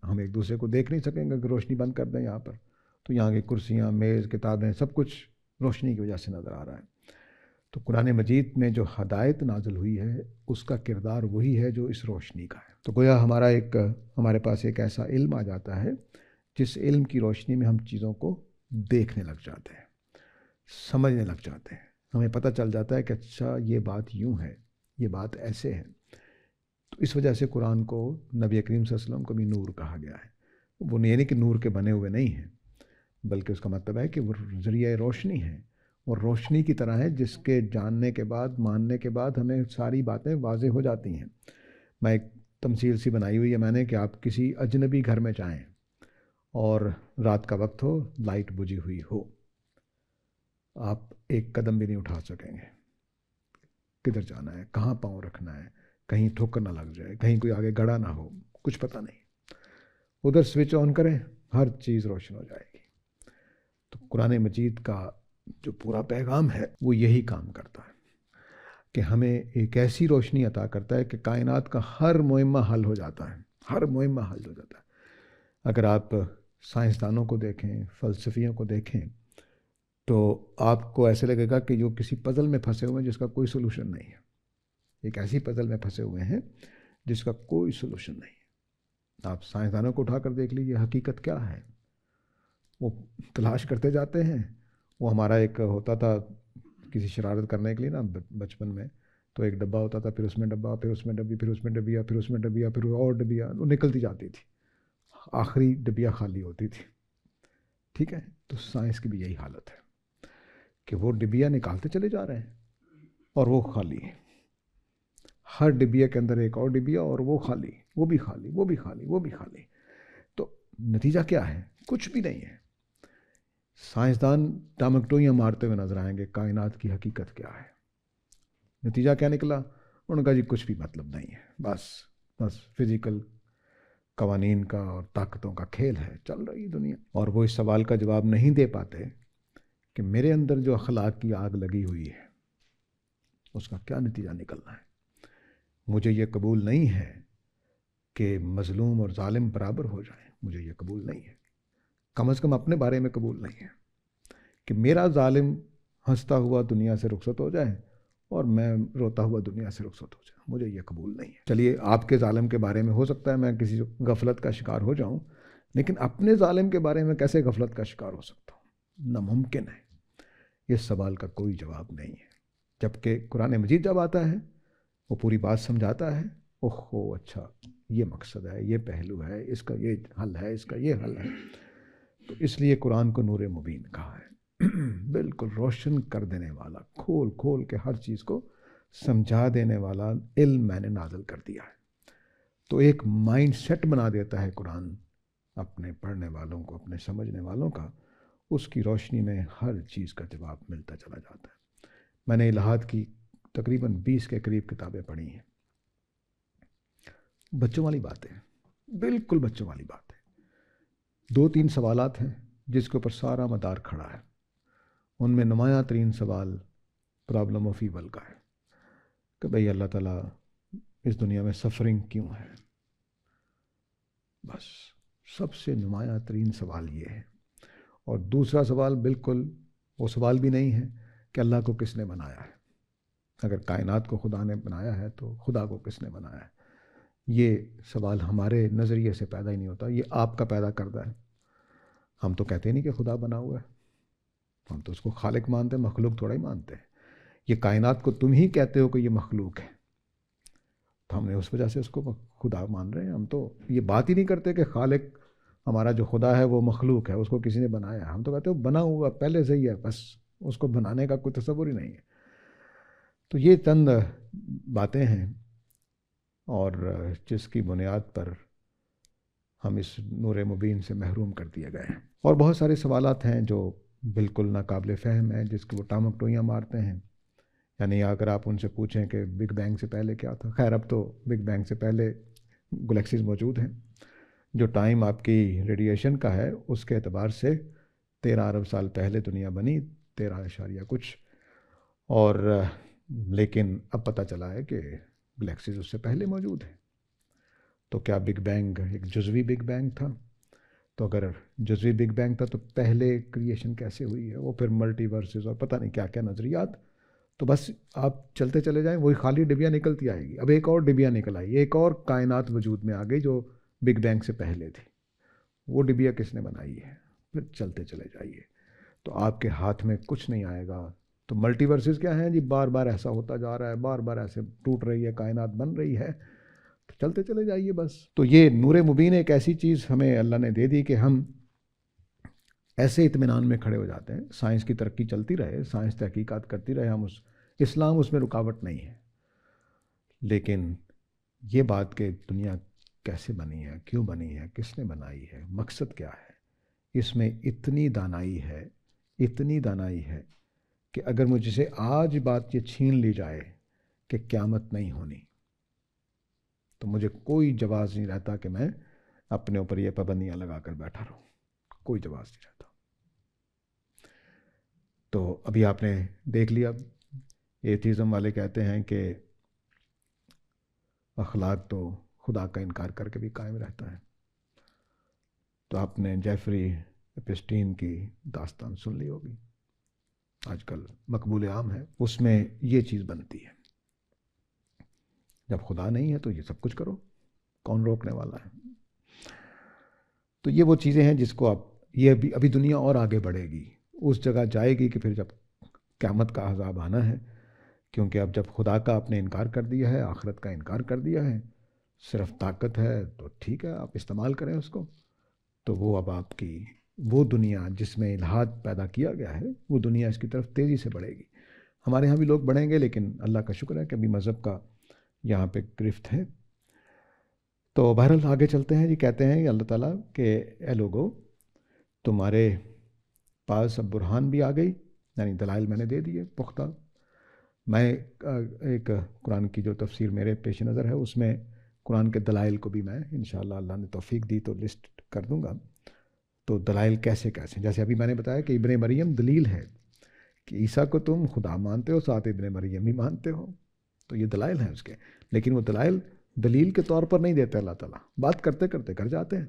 ہم ایک دوسرے کو دیکھ نہیں سکیں گے، اگر روشنی بند کر دیں یہاں پر تو یہاں کی کرسیاں، میز، کتابیں، سب کچھ روشنی کی وجہ سے نظر آ رہا ہے۔ تو قرآن مجید میں جو ہدایت نازل ہوئی ہے اس کا کردار وہی ہے جو اس روشنی کا ہے۔ تو گویا ہمارے پاس ایک ایسا علم آ جاتا ہے جس علم کی روشنی میں ہم چیزوں کو دیکھنے لگ جاتے ہیں، سمجھنے لگ جاتے ہیں، ہمیں پتہ چل جاتا ہے کہ اچھا یہ بات یوں ہے، یہ بات ایسے ہے۔ تو اس وجہ سے قرآن کو نبی کریم صلی اللہ علیہ وسلم کو بھی نور کہا گیا ہے۔ وہ یہ نہیں کہ نور کے بنے ہوئے نہیں ہیں، بلکہ اس کا مطلب ہے کہ وہ ذریعہ روشنی ہے، اور روشنی کی طرح ہے جس کے جاننے کے بعد، ماننے کے بعد ہمیں ساری باتیں واضح ہو جاتی ہیں۔ میں ایک تمثیل سی بنائی ہوئی ہے میں نے کہ آپ کسی اجنبی گھر میں جائیں اور رات کا وقت ہو، لائٹ بجھی ہوئی ہو، آپ ایک قدم بھی نہیں اٹھا سکیں گے۔ کدھر جانا ہے، کہاں پاؤں رکھنا ہے، کہیں ٹھوکر نہ لگ جائے، کہیں کوئی آگے گڑا نہ ہو، کچھ پتہ نہیں۔ ادھر سوئچ آن کریں، ہر چیز روشن ہو جائے گی۔ تو قرآن مجید کا جو پورا پیغام ہے وہ یہی کام کرتا ہے کہ ہمیں ایک ایسی روشنی عطا کرتا ہے کہ کائنات کا ہر معمہ حل ہو جاتا ہے، ہر معمہ حل ہو جاتا ہے۔ اگر آپ سائنسدانوں کو دیکھیں، فلسفیوں کو دیکھیں، تو آپ کو ایسے لگے گا کہ جو کسی پزل میں پھنسے ہوئے ہیں جس کا کوئی سلوشن نہیں ہے، ایک ایسی پزل میں پھنسے ہوئے ہیں جس کا کوئی سلوشن نہیں ہے۔ آپ سائنسدانوں کو اٹھا کر دیکھ لیجیے، حقیقت کیا ہے، وہ تلاش کرتے جاتے ہیں۔ وہ ہمارا ایک ہوتا تھا کسی شرارت کرنے کے لیے نا بچپن میں، تو ایک ڈبہ ہوتا تھا، پھر اس میں ڈبہ، پھر اس میں ڈبی، پھر اس میں ڈبیا، پھر اس میں ڈبیا، پھر اور ڈبیا، وہ نکلتی جاتی تھی، آخری ڈبیا خالی ہوتی تھی، ٹھیک ہے؟ تو سائنس کی بھی یہی حالت ہے کہ وہ ڈبیا نکالتے چلے جا رہے ہیں اور وہ خالی ہے، ہر ڈبیا کے اندر ایک اور ڈبیا، اور وہ خالی، وہ بھی خالی، وہ بھی خالی، وہ بھی خالی۔ تو نتیجہ کیا ہے؟ کچھ بھی نہیں ہے۔ سائنسدان ٹامکٹوئیاں مارتے ہوئے نظر آئیں گے کائنات کی حقیقت کیا ہے۔ نتیجہ کیا نکلا؟ انہوں نے کہا جی کچھ بھی مطلب نہیں ہے، بس فزیکل قوانین کا اور طاقتوں کا کھیل ہے، چل رہی دنیا۔ اور وہ اس سوال کا جواب نہیں دے پاتے کہ میرے اندر جو اخلاق کی آگ لگی ہوئی ہے اس کا کیا نتیجہ نکلنا ہے۔ مجھے یہ قبول نہیں ہے کہ مظلوم اور ظالم برابر ہو جائیں، مجھے یہ قبول نہیں ہے، کم از کم اپنے بارے میں قبول نہیں ہے کہ میرا ظالم ہنستا ہوا دنیا سے رخصت ہو جائے اور میں روتا ہوا دنیا سے رخصت ہو جائے، مجھے یہ قبول نہیں ہے۔ چلیے آپ کے ظالم کے بارے میں ہو سکتا ہے میں کسی غفلت کا شکار ہو جاؤں، لیکن اپنے ظالم کے بارے میں کیسے غفلت کا شکار ہو سکتا ہوں؟ ناممکن ہے۔ اس سوال کا کوئی جواب نہیں ہے، جبکہ قرآن مجید جب آتا ہے وہ پوری بات سمجھاتا ہے۔ اوہو اچھا یہ مقصد ہے، یہ پہلو ہے، اس کا یہ حل ہے، اس کا یہ حل ہے۔ تو اس لیے قرآن کو نور مبین کہا ہے۔ بالکل روشن کر دینے والا، کھول کھول کے ہر چیز کو سمجھا دینے والا علم میں نے نازل کر دیا ہے۔ تو ایک مائنڈ سیٹ بنا دیتا ہے قرآن اپنے پڑھنے والوں کو، اپنے سمجھنے والوں کا، اس کی روشنی میں ہر چیز کا جواب ملتا چلا جاتا ہے۔ میں نے الہاد کی تقریباً 20 کے قریب کتابیں پڑھی ہیں، بچوں والی باتیں، بالکل بچوں والی باتیں۔ 2-3 سوالات ہیں جس کے اوپر سارا مدار کھڑا ہے، ان میں نمایاں ترین سوال پرابلم آف ایول کا ہے کہ بھئی اللہ تعالیٰ اس دنیا میں سفرنگ کیوں ہے؟ بس سب سے نمایاں ترین سوال یہ ہے۔ اور دوسرا سوال بالکل وہ سوال بھی نہیں ہے کہ اللہ کو کس نے بنایا ہے۔ اگر کائنات کو خدا نے بنایا ہے تو خدا کو کس نے بنایا ہے؟ یہ سوال ہمارے نظریے سے پیدا ہی نہیں ہوتا، یہ آپ کا پیدا کردہ ہے۔ ہم تو کہتے نہیں کہ خدا بنا ہوا ہے، ہم تو اس کو خالق مانتے ہیں، مخلوق تھوڑا ہی مانتے ہیں۔ یہ کائنات کو تم ہی کہتے ہو کہ یہ مخلوق ہے، تو ہم نے اس وجہ سے اس کو خدا مان رہے ہیں۔ ہم تو یہ بات ہی نہیں کرتے کہ خالق ہمارا جو خدا ہے وہ مخلوق ہے، اس کو کسی نے بنایا ہے۔ ہم تو کہتے ہو بنا ہوا پہلے سے ہی ہے، بس اس کو بنانے کا کوئی تصور ہی نہیں ہے۔ تو یہ چند باتیں ہیں، اور جس کی بنیاد پر ہم اس نور مبین سے محروم کر دیے گئے ہیں۔ اور بہت سارے سوالات ہیں جو بالکل ناقابل فہم ہیں، جس کی وہ ٹامک ٹوئیاں مارتے ہیں۔ یعنی اگر آپ ان سے پوچھیں کہ بگ بینگ سے پہلے کیا تھا، خیر اب تو بگ بینگ سے پہلے گلیکسیز موجود ہیں۔ جو ٹائم آپ کی ریڈیشن کا ہے اس کے اعتبار سے 13 ارب سال پہلے دنیا بنی، 13 اشاریہ کچھ، اور لیکن اب پتہ چلا ہے کہ گلیکسیز اس سے پہلے موجود ہیں۔ تو کیا بگ بینگ ایک جزوی بگ بینگ تھا؟ تو اگر جزوی بگ بینگ تھا تو پہلے کریشن کیسے ہوئی ہے؟ وہ پھر ملٹی ورسز اور پتہ نہیں کیا کیا نظریات۔ تو بس آپ چلتے چلے جائیں، وہی خالی ڈبیا نکلتی آئے گی۔ اب ایک اور ڈبیا نکل آئی، ایک اور کائنات وجود میں آ گئی جو بگ بینگ سے پہلے تھی۔ وہ ڈبیا کس نے بنائی ہے؟ پھر چلتے چلے جائیے تو آپ کے ہاتھ میں کچھ نہیں آئے گا۔ تو ملٹی ورسز کیا ہیں جی؟ بار بار ایسا ہوتا جا رہا ہے، بار بار ایسے ٹوٹ رہی ہے کائنات، بن رہی ہے، تو چلتے چلے جائیے بس۔ تو یہ نور مبین ایک ایسی چیز ہمیں اللہ نے دے دی کہ ہم ایسے اطمینان میں کھڑے ہو جاتے ہیں۔ سائنس کی ترقی چلتی رہے، سائنس تحقیقات کرتی رہے، ہم اسلام اس میں رکاوٹ نہیں ہے، لیکن یہ بات کہ دنیا کیسے بنی ہے، کیوں بنی ہے، کس نے بنائی ہے، مقصد کیا ہے، اس میں اتنی دانائی ہے، اتنی دانائی ہے کہ اگر مجھ سے آج بات یہ چھین لی جائے کہ قیامت نہیں ہونی، تو مجھے کوئی جواز نہیں رہتا کہ میں اپنے اوپر یہ پابندیاں لگا کر بیٹھا رہوں، کوئی جواز نہیں رہتا۔ تو ابھی آپ نے دیکھ لیا، ایتھیزم والے کہتے ہیں کہ اخلاق تو خدا کا انکار کر کے بھی قائم رہتا ہے۔ تو آپ نے جیفری ایپسٹین کی داستان سن لی ہوگی، آج کل مقبول عام ہے، اس میں یہ چیز بنتی ہے، جب خدا نہیں ہے تو یہ سب کچھ کرو، کون روکنے والا ہے؟ تو یہ وہ چیزیں ہیں جس کو آپ، یہ ابھی دنیا اور آگے بڑھے گی، اس جگہ جائے گی کہ پھر جب قیامت کا عذاب آنا ہے، کیونکہ اب جب خدا کا آپ نے انکار کر دیا ہے، آخرت کا انکار کر دیا ہے، صرف طاقت ہے تو ٹھیک ہے آپ استعمال کریں اس کو، تو وہ اب آپ کی وہ دنیا جس میں الہاد پیدا کیا گیا ہے، وہ دنیا اس کی طرف تیزی سے بڑھے گی۔ ہمارے ہاں بھی لوگ بڑھیں گے، لیکن اللہ کا شکر ہے کہ ابھی مذہب کا یہاں پہ گرفت ہے۔ تو بہرحال آگے چلتے ہیں جی، کہتے ہیں اللہ تعالیٰ کہ اے لوگو تمہارے پاس اب برہان بھی آ گئی، یعنی دلائل میں نے دے دیے پختہ۔ میں ایک قرآن کی جو تفسیر میرے پیش نظر ہے اس میں قرآن کے دلائل کو بھی میں انشاءاللہ اللہ نے توفیق دی تو لسٹ کر دوں گا۔ تو دلائل کیسے کیسے، جیسے ابھی میں نے بتایا کہ ابن مریم دلیل ہے کہ عیسیٰ کو تم خدا مانتے ہو، ساتھ ابن مریم بھی مانتے ہو، تو یہ دلائل ہیں اس کے، لیکن وہ دلائل دلیل کے طور پر نہیں دیتے اللہ تعالیٰ، بات کرتے کرتے کر جاتے ہیں،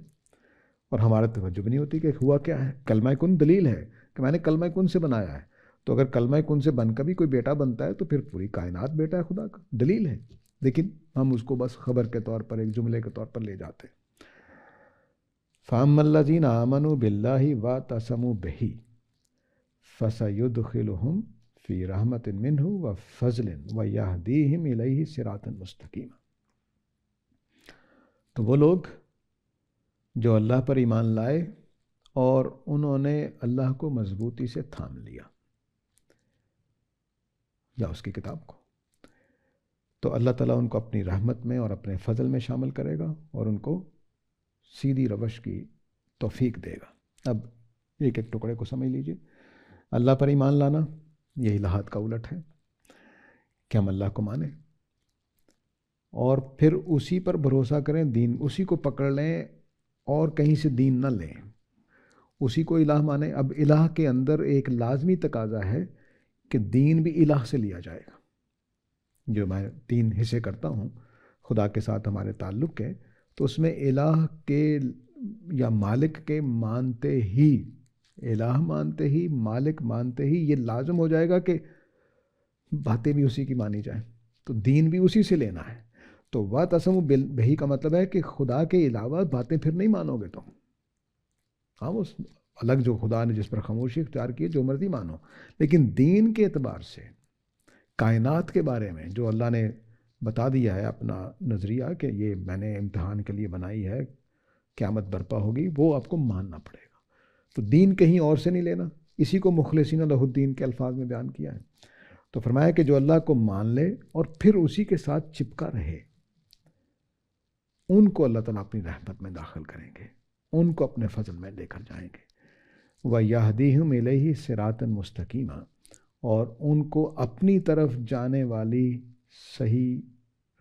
اور ہمارا توجہ بھی نہیں ہوتی کہ ہوا کیا ہے۔ کلمہ کن دلیل ہے کہ میں نے کلمہ کن سے بنایا ہے، تو اگر کلمہ کن سے بن کر بھی کوئی بیٹا بنتا ہے تو پھر پوری کائنات بیٹا ہے خدا کا، دلیل ہے، لیکن ہم اس کو بس خبر کے طور پر، ایک جملے کے طور پر لے جاتے ہیں۔ فَأَمَّا الَّذِينَ آمَنُوا بِاللَّهِ وَاعْتَصَمُوا بِهِ فَسَيُدْخِلُهُمْ فِي رَحْمَةٍ مِّنْهُ وَفَضْلٍ وَيَهْدِيهِمْ إِلَيْهِ صِرَاطًا مُسْتَقِيمًا۔ تو وہ لوگ جو اللہ پر ایمان لائے اور انہوں نے اللہ کو مضبوطی سے تھام لیا یا اس کی کتاب کو، تو اللہ تعالیٰ ان کو اپنی رحمت میں اور اپنے فضل میں شامل کرے گا اور ان کو سیدھی روش کی توفیق دے گا۔ اب ایک ایک ٹکڑے کو سمجھ لیجئے۔ اللہ پر ایمان لانا، یہی لحاظ کا الٹ ہے کہ ہم اللہ کو مانیں اور پھر اسی پر بھروسہ کریں، دین اسی کو پکڑ لیں اور کہیں سے دین نہ لیں، اسی کو الہ مانیں۔ اب الہ کے اندر ایک لازمی تقاضا ہے کہ دین بھی الہ سے لیا جائے گا۔ جو میں 3 حصے کرتا ہوں خدا کے ساتھ ہمارے تعلق کے، تو اس میں الہ کے یا مالک کے مانتے ہی، الہ مانتے ہی، مالک مانتے ہی یہ لازم ہو جائے گا کہ باتیں بھی اسی کی مانی جائیں، تو دین بھی اسی سے لینا ہے۔ تو وَاعْتَصِمُوا بِهِ کا مطلب ہے کہ خدا کے علاوہ باتیں پھر نہیں مانو گے تم، ہاں وہ الگ جو خدا نے جس پر خاموشی اختیار کی ہے جو مرضی مانو، لیکن دین کے اعتبار سے کائنات کے بارے میں جو اللہ نے بتا دیا ہے اپنا نظریہ کہ یہ میں نے امتحان کے لیے بنائی ہے، قیامت برپا ہوگی، وہ آپ کو ماننا پڑے گا۔ تو دین کہیں اور سے نہیں لینا، اسی کو مخلصین لہ الدین کے الفاظ میں بیان کیا ہے۔ تو فرمایا کہ جو اللہ کو مان لے اور پھر اسی کے ساتھ چپکا رہے، ان کو اللہ تعالیٰ اپنی رحمت میں داخل کریں گے، ان کو اپنے فضل میں لے کر جائیں گے۔ وَيَهْدِيهِمْ إِلَيْهِ صِرَاطًا مُسْتَقِيمًا، اور ان کو اپنی طرف جانے والی صحیح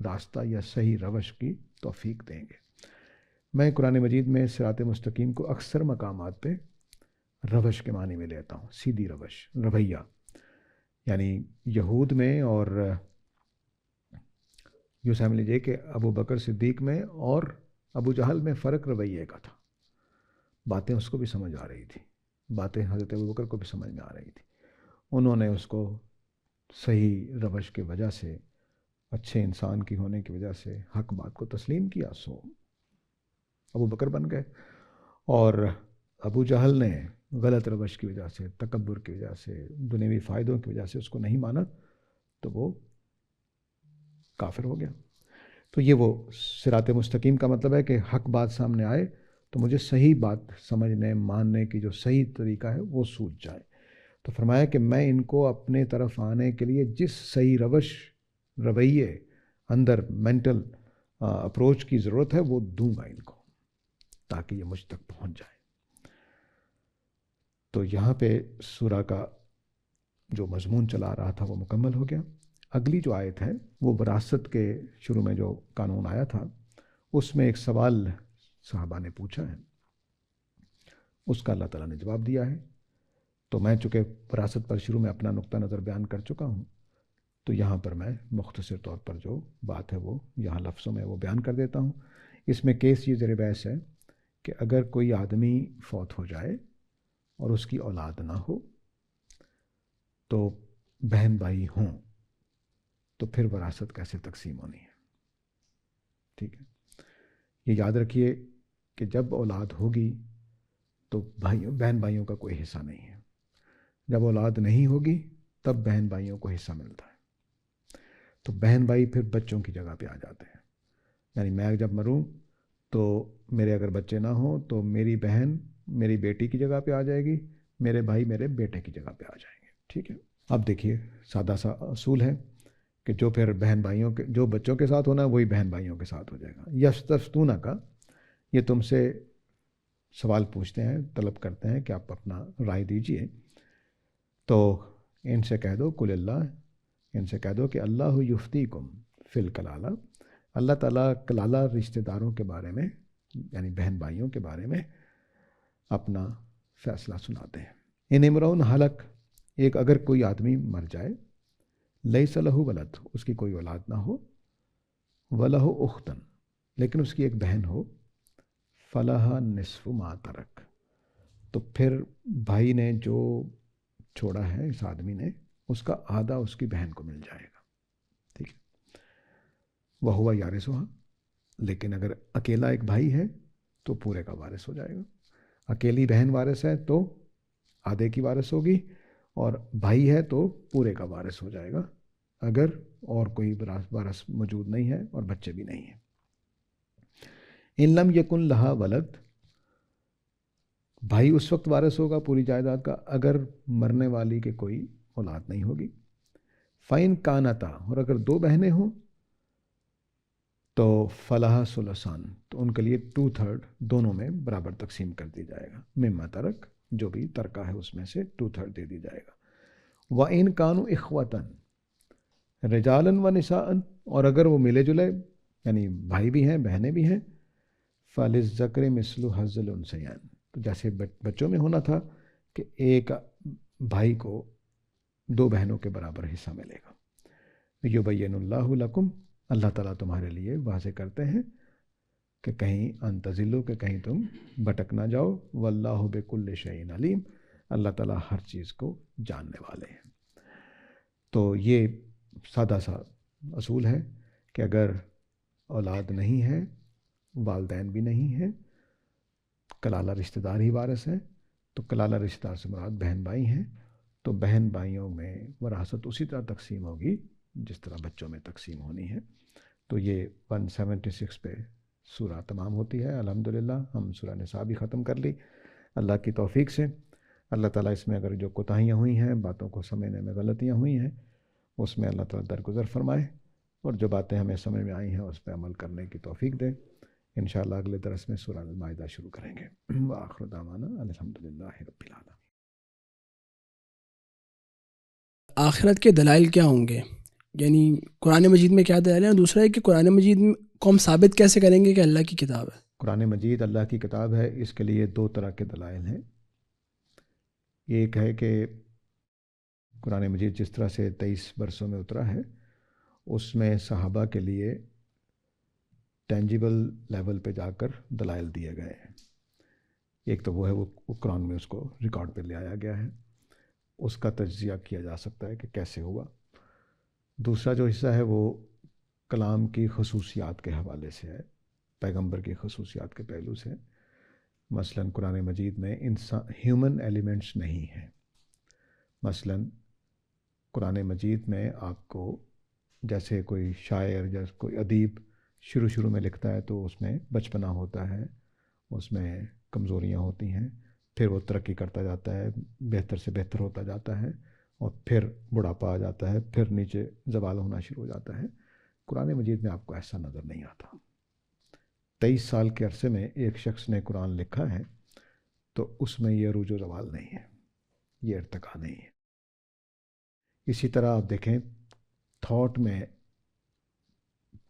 راستہ یا صحیح روش کی توفیق دیں گے۔ میں قرآن مجید میں صراط مستقیم کو اکثر مقامات پہ روش کے معنی میں لیتا ہوں، سیدھی روش، رویہ، یعنی یہود میں اور یوں سمجھ لیجیے کہ ابو بکر صدیق میں اور ابو جہل میں فرق رویے کا تھا۔ باتیں اس کو بھی سمجھ آ رہی تھی، باتیں حضرت ابو بکر کو بھی سمجھ میں آ رہی تھی، انہوں نے اس کو صحیح روش کی وجہ سے، اچھے انسان کی ہونے کی وجہ سے حق بات کو تسلیم کیا، سو ابو بکر بن گئے۔ اور ابو جہل نے غلط روش کی وجہ سے، تکبر کی وجہ سے، دنیوی فائدوں کی وجہ سے اس کو نہیں مانا، تو وہ کافر ہو گیا۔ تو یہ وہ صراط مستقیم کا مطلب ہے کہ حق بات سامنے آئے تو مجھے صحیح بات سمجھنے، ماننے کی جو صحیح طریقہ ہے وہ سوچ جائے۔ تو فرمایا کہ میں ان کو اپنے طرف آنے کے لیے جس صحیح روش، رویے، اندر مینٹل اپروچ کی ضرورت ہے وہ دوں گا ان کو، تاکہ یہ مجھ تک پہنچ جائے۔ تو یہاں پہ سورہ کا جو مضمون چلا رہا تھا وہ مکمل ہو گیا۔ اگلی جو آیت ہے وہ وراثت کے شروع میں جو قانون آیا تھا، اس میں ایک سوال صحابہ نے پوچھا ہے، اس کا اللہ تعالیٰ نے جواب دیا ہے۔ تو میں چونکہ وراثت پر شروع میں اپنا نقطہ نظر بیان کر چکا ہوں، تو یہاں پر میں مختصر طور پر جو بات ہے وہ یہاں لفظوں میں وہ بیان کر دیتا ہوں۔ اس میں کیس یہ زیر بحث ہے کہ اگر کوئی آدمی فوت ہو جائے اور اس کی اولاد نہ ہو تو بہن بھائی ہوں، تو پھر وراثت کیسے تقسیم ہونی ہے؟ ٹھیک ہے، یہ یاد رکھیے کہ جب اولاد ہوگی تو بہن بھائیوں کا کوئی حصہ نہیں ہے، جب اولاد نہیں ہوگی تب بہن بھائیوں کو حصہ ملتا ہے۔ تو بہن بھائی پھر بچوں کی جگہ پہ آ جاتے ہیں، یعنی میں جب مروں تو میرے اگر بچے نہ ہوں تو میری بہن میری بیٹی کی جگہ پہ آ جائے گی، میرے بھائی میرے بیٹے کی جگہ پہ آ جائیں گے۔ ٹھیک ہے، اب دیکھیے سادہ سا اصول ہے کہ جو پھر بہن بھائیوں کے، جو بچوں کے ساتھ ہونا ہے وہی بہن بھائیوں کے ساتھ ہو جائے گا۔ یستفتونہ کا یہ تم سے سوال پوچھتے ہیں، طلب کرتے ہیں کہ آپ اپنا رائے دیجئے، تو ان سے کہہ دو قل اللہ، ان سے کہہ دو کہ اللہ یفتیکم فی الکلالہ، اللہ تعالیٰ کلالہ رشتہ داروں کے بارے میں، یعنی بہن بھائیوں کے بارے میں اپنا فیصلہ سناتے ہیں۔ ان امرؤن ہلک، ایک اگر کوئی آدمی مر جائے، لیس لہ ولد، اس کی کوئی اولاد نہ ہو، ولہ اختن، لیکن اس کی ایک بہن ہو، فلہا نصف ما ترک، تو پھر بھائی نے جو چھوڑا ہے اس آدمی نے، اس کا آدھا اس کی بہن کو مل جائے گا۔ ٹھیک ہے، وہو یارثھا، لیکن اگر اکیلا ایک بھائی ہے تو پورے کا وارث ہو جائے گا، اکیلی بہن وارث ہے تو آدھے کی وارث ہوگی، اور بھائی ہے تو پورے کا وارث ہو جائے گا اگر اور کوئی وارث موجود نہیں ہے اور بچے بھی نہیں ہیں۔ ان لم یکن لہا ولد، بھائی اس وقت وارث ہوگا پوری جائیداد کا اگر مرنے والی کے کوئی اولاد نہیں ہوگی. فَإِن كَانَتَا، اور اگر 2 بہنیں ہوں تو فلاح ثلثان، تو ان کے لیے 2/3 دونوں میں برابر تقسیم کر دی جائے گا. مما ترک، جو بھی ترکہ ہے اس میں سے 2/3 دے دی جائے گا. وَإِن كَانُوا إِخْوَةً رِجَالًا وَنِسَاءً، اور اگر وہ ملے جلے یعنی بھائی بھی ہیں بہنیں بھی ہیں، فَلِلذَّكَرِ مِثْلُ حَظِّ الْأُنثَيَيْنِ، تو جیسے بچوں میں ہونا تھا کہ ایک بھائی کو 2 بہنوں کے برابر حصہ ملے گا. یبین اللہ لکم، اللہ تعالیٰ تمہارے لیے واضح کرتے ہیں کہ کہیں ان تضلوا، کہ کہیں تم بھٹک نہ جاؤ. واللہ بکل شیء علیم، اللہ تعالیٰ ہر چیز کو جاننے والے ہیں. تو یہ سادہ سا اصول ہے کہ اگر اولاد نہیں ہے، والدین بھی نہیں ہیں، کلالہ رشتہ دار ہی وارث ہیں، تو کلالہ رشتہ دار سے مراد بہن بھائی ہیں، تو بہن بھائیوں میں وراثت اسی طرح تقسیم ہوگی جس طرح بچوں میں تقسیم ہونی ہے. تو یہ 176 پہ سورہ تمام ہوتی ہے. الحمدللہ ہم سورہ نساء بھی ختم کر لی اللہ کی توفیق سے. اللہ تعالیٰ اس میں اگر جو کوتاہیاں ہوئی ہیں، باتوں کو سمجھنے میں غلطیاں ہوئی ہیں، اس میں اللہ تعالیٰ درگزر فرمائے، اور جو باتیں ہمیں سمجھ میں آئی ہیں اس پہ عمل کرنے کی توفیق دے. انشاءاللہ اگلے درس میں سورہ المائدہ شروع کریں گے. وآخر دعوانا الحمدللہ رب العالمین. آخرت کے دلائل کیا ہوں گے؟ یعنی قرآن مجید میں کیا دلائل ہیں؟ دوسرا ہے کہ قرآن مجید کو ہم ثابت کیسے کریں گے کہ اللہ کی کتاب ہے؟ قرآن مجید اللہ کی کتاب ہے، اس کے لیے 2 طرح کے دلائل ہیں. ایک ہے کہ قرآن مجید جس طرح سے 23 برسوں میں اترا ہے، اس میں صحابہ کے لیے ٹینجیبل لیول پہ جا کر دلائل دیے گئے ہیں. ایک تو وہ ہے وہ قرآن میں اس کو ریکارڈ پہ لے آیا گیا ہے، اس کا تجزیہ کیا جا سکتا ہے کہ کیسے ہوا. دوسرا جو حصہ ہے وہ کلام کی خصوصیات کے حوالے سے ہے، پیغمبر کی خصوصیات کے پہلو سے. مثلا قرآن مجید میں ہیومن ایلیمنٹس نہیں ہیں. مثلا قرآن مجید میں آپ کو جیسے کوئی شاعر یا کوئی ادیب شروع میں لکھتا ہے تو اس میں بچپنا ہوتا ہے، اس میں کمزوریاں ہوتی ہیں، پھر وہ ترقی کرتا جاتا ہے، بہتر سے بہتر ہوتا جاتا ہے، اور پھر بڑھاپا آ جاتا ہے، پھر نیچے زوال ہونا شروع ہو جاتا ہے. قرآن مجید میں آپ کو ایسا نظر نہیں آتا. 23 سال کے عرصے میں ایک شخص نے قرآن لکھا ہے تو اس میں یہ عروج و زوال نہیں ہے، یہ ارتقا نہیں ہے. اسی طرح آپ دیکھیں تھاٹ میں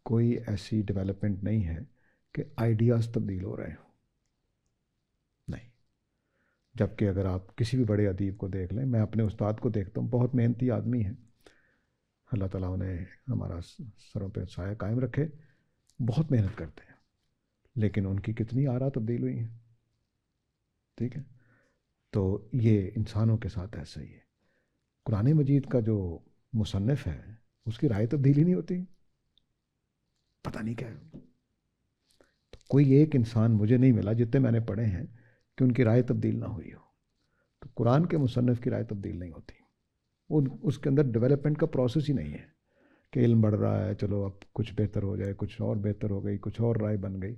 کوئی ایسی ڈیولپمنٹ نہیں ہے کہ آئیڈیاز تبدیل ہو رہے ہوں، نہیں. جبکہ اگر آپ کسی بھی بڑے ادیب کو دیکھ لیں، میں اپنے استاد کو دیکھتا ہوں، بہت محنتی آدمی ہیں، اللہ تعالیٰ انہیں ہمارا سروں پہ سایہ قائم رکھے، بہت محنت کرتے ہیں، لیکن ان کی کتنی آراء تبدیل ہوئی ہیں. ٹھیک ہے، تو یہ انسانوں کے ساتھ ایسا ہی ہے. قرآن مجید کا جو مصنف ہے اس کی رائے تبدیل ہی نہیں ہوتی، پتہ نہیں کیا ہے. تو کوئی ایک انسان مجھے نہیں ملا جتنے میں نے پڑھے ہیں کہ ان کی رائے تبدیل نہ ہوئی ہو. تو قرآن کے مصنف کی رائے تبدیل نہیں ہوتی، اس کے اندر ڈیولپمنٹ کا پروسیس ہی نہیں ہے کہ علم بڑھ رہا ہے، چلو اب کچھ بہتر ہو جائے، کچھ اور بہتر ہو گئی، کچھ اور رائے بن گئی،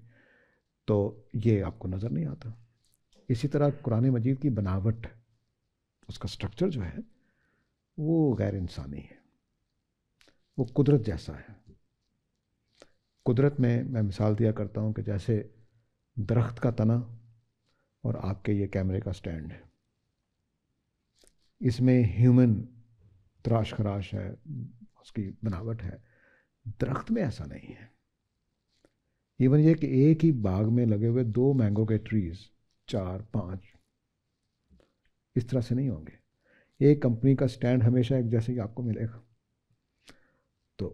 تو یہ آپ کو نظر نہیں آتا. اسی طرح قرآن مجید کی بناوٹ، اس کا سٹرکچر جو ہے وہ غیر انسانی ہے، وہ قدرت جیسا ہے. قدرت میں مثال دیا کرتا ہوں کہ جیسے درخت کا تنا اور آپ کے یہ کیمرے کا سٹینڈ ہے، اس میں ہیومن تراش خراش ہے، اس کی بناوٹ ہے. درخت میں ایسا نہیں ہے. ایون یہ کہ ایک ہی باغ میں لگے ہوئے 2 مینگو کے ٹریز 4 5 اس طرح سے نہیں ہوں گے. ایک کمپنی کا سٹینڈ ہمیشہ ایک جیسے ہی آپ کو ملے گا. تو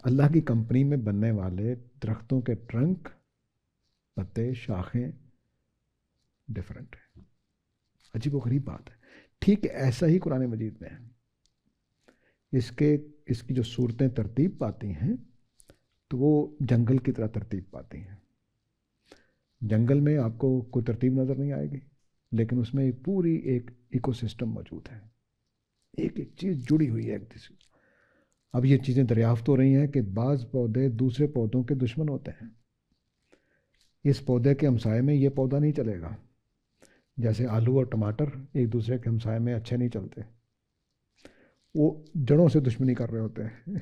اللہ کی کمپنی میں بننے والے درختوں کے ٹرنک، پتے، شاخیں ڈفرینٹ ہیں. عجیب و غریب بات ہے. ٹھیک ایسا ہی قرآن مجید میں ہے. اس کی جو صورتیں ترتیب پاتی ہیں تو وہ جنگل کی طرح ترتیب پاتی ہیں. جنگل میں آپ کو کوئی ترتیب نظر نہیں آئے گی، لیکن اس میں پوری ایک ایکو سسٹم موجود ہے، ایک ایک چیز جڑی ہوئی ہے ایک دوسرے. اب یہ چیزیں دریافت ہو رہی ہیں کہ بعض پودے دوسرے پودوں کے دشمن ہوتے ہیں. اس پودے کے ہمسائے میں یہ پودا نہیں چلے گا، جیسے آلو اور ٹماٹر ایک دوسرے کے ہمسائے میں اچھے نہیں چلتے، وہ جڑوں سے دشمنی کر رہے ہوتے ہیں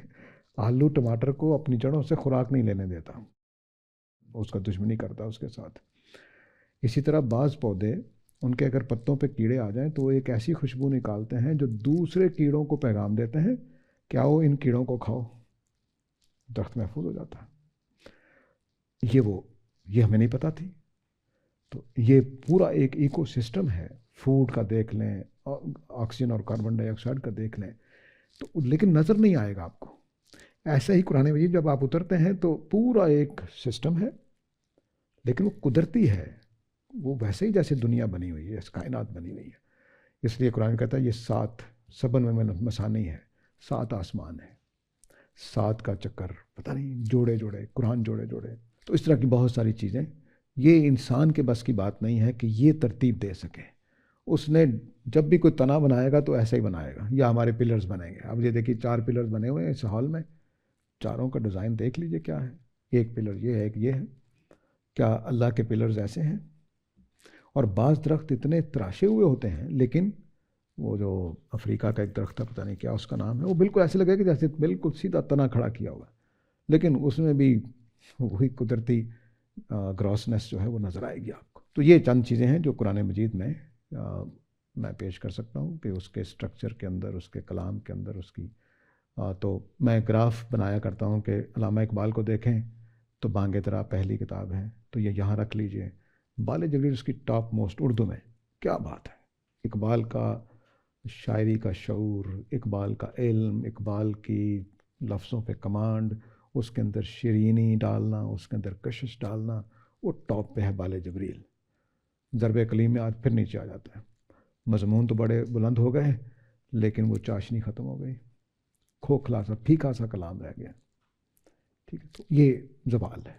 آلو ٹماٹر کو اپنی جڑوں سے خوراک نہیں لینے دیتا، اس کا دشمنی کرتا ہے اس کے ساتھ۔ اسی طرح بعض پودے، ان کے اگر پتوں پہ کیڑے آ جائیں تو وہ ایک ایسی خوشبو نکالتے ہیں جو دوسرے کیڑوں کو پیغام دیتے ہیں کہ آؤ ان کیڑوں کو کھاؤ، درخت محفوظ ہو جاتا ہے۔ یہ ہمیں نہیں پتہ تھی۔ تو یہ پورا ایک ایکو سسٹم ہے، فوڈ کا دیکھ لیں، آکسیجن اور کاربن ڈائی آکسائڈ کا دیکھ لیں، تو لیکن نظر نہیں آئے گا آپ کو۔ ایسا ہی قرآن مجید جب آپ اترتے ہیں تو پورا ایک سسٹم ہے، لیکن وہ قدرتی ہے، وہ ویسے ہی جیسے دنیا بنی ہوئی ہے، کائنات بنی ہوئی ہے۔ اس لیے قرآن کہتا ہے یہ 7 سبن میں مسانی ہے، 7 آسمان ہے، 7 کا چکر، پتہ نہیں جوڑے جوڑے، قرآن جوڑے جوڑے۔ تو اس طرح کی بہت ساری چیزیں، یہ انسان کے بس کی بات نہیں ہے کہ یہ ترتیب دے سکے۔ اس نے جب بھی کوئی تنا بنائے گا تو ایسا ہی بنائے گا، یا ہمارے پلرز بنیں گے۔ اب یہ دیکھیے 4 پلرز بنے ہوئے ہیں اس ہال میں، چاروں کا ڈیزائن دیکھ لیجئے کیا ہے، ایک پلر یہ ہے، ایک یہ ہے، کیا اللہ کے پلرز ایسے ہیں؟ اور بعض درخت اتنے تراشے ہوئے ہوتے ہیں، لیکن وہ جو افریقہ کا ایک درخت ہے، پتہ نہیں کیا اس کا نام ہے، وہ بالکل ایسے لگے کہ جیسے بالکل سیدھا تنا کھڑا کیا ہوا، لیکن اس میں بھی وہی قدرتی گراسنس جو ہے وہ نظر آئے گی آپ کو۔ تو یہ چند چیزیں ہیں جو قرآن مجید میں پیش کر سکتا ہوں کہ اس کے اسٹرکچر کے اندر، اس کے کلام کے اندر، اس کی تو میں گراف بنایا کرتا ہوں کہ علامہ اقبال کو دیکھیں تو بانگ درا پہلی کتاب ہے، تو یہ یہاں رکھ لیجئے۔ بال جبریل اس کی ٹاپ موسٹ اردو میں، کیا بات ہے! اقبال کا شاعری کا شعور، اقبال کا علم، اقبال کی لفظوں پہ کمانڈ، اس کے اندر شیرینی ڈالنا، اس کے اندر کشش ڈالنا، وہ ٹاپ پہ ہے بال جبریل۔ ضرب کلیم میں آج پھر نیچے آ جاتا ہے، مضمون تو بڑے بلند ہو گئے لیکن وہ چاشنی ختم ہو گئی، کھوکھلا سا پھیکا سا کلام رہ گیا۔ ٹھیک ہے، تو یہ زوال ہے،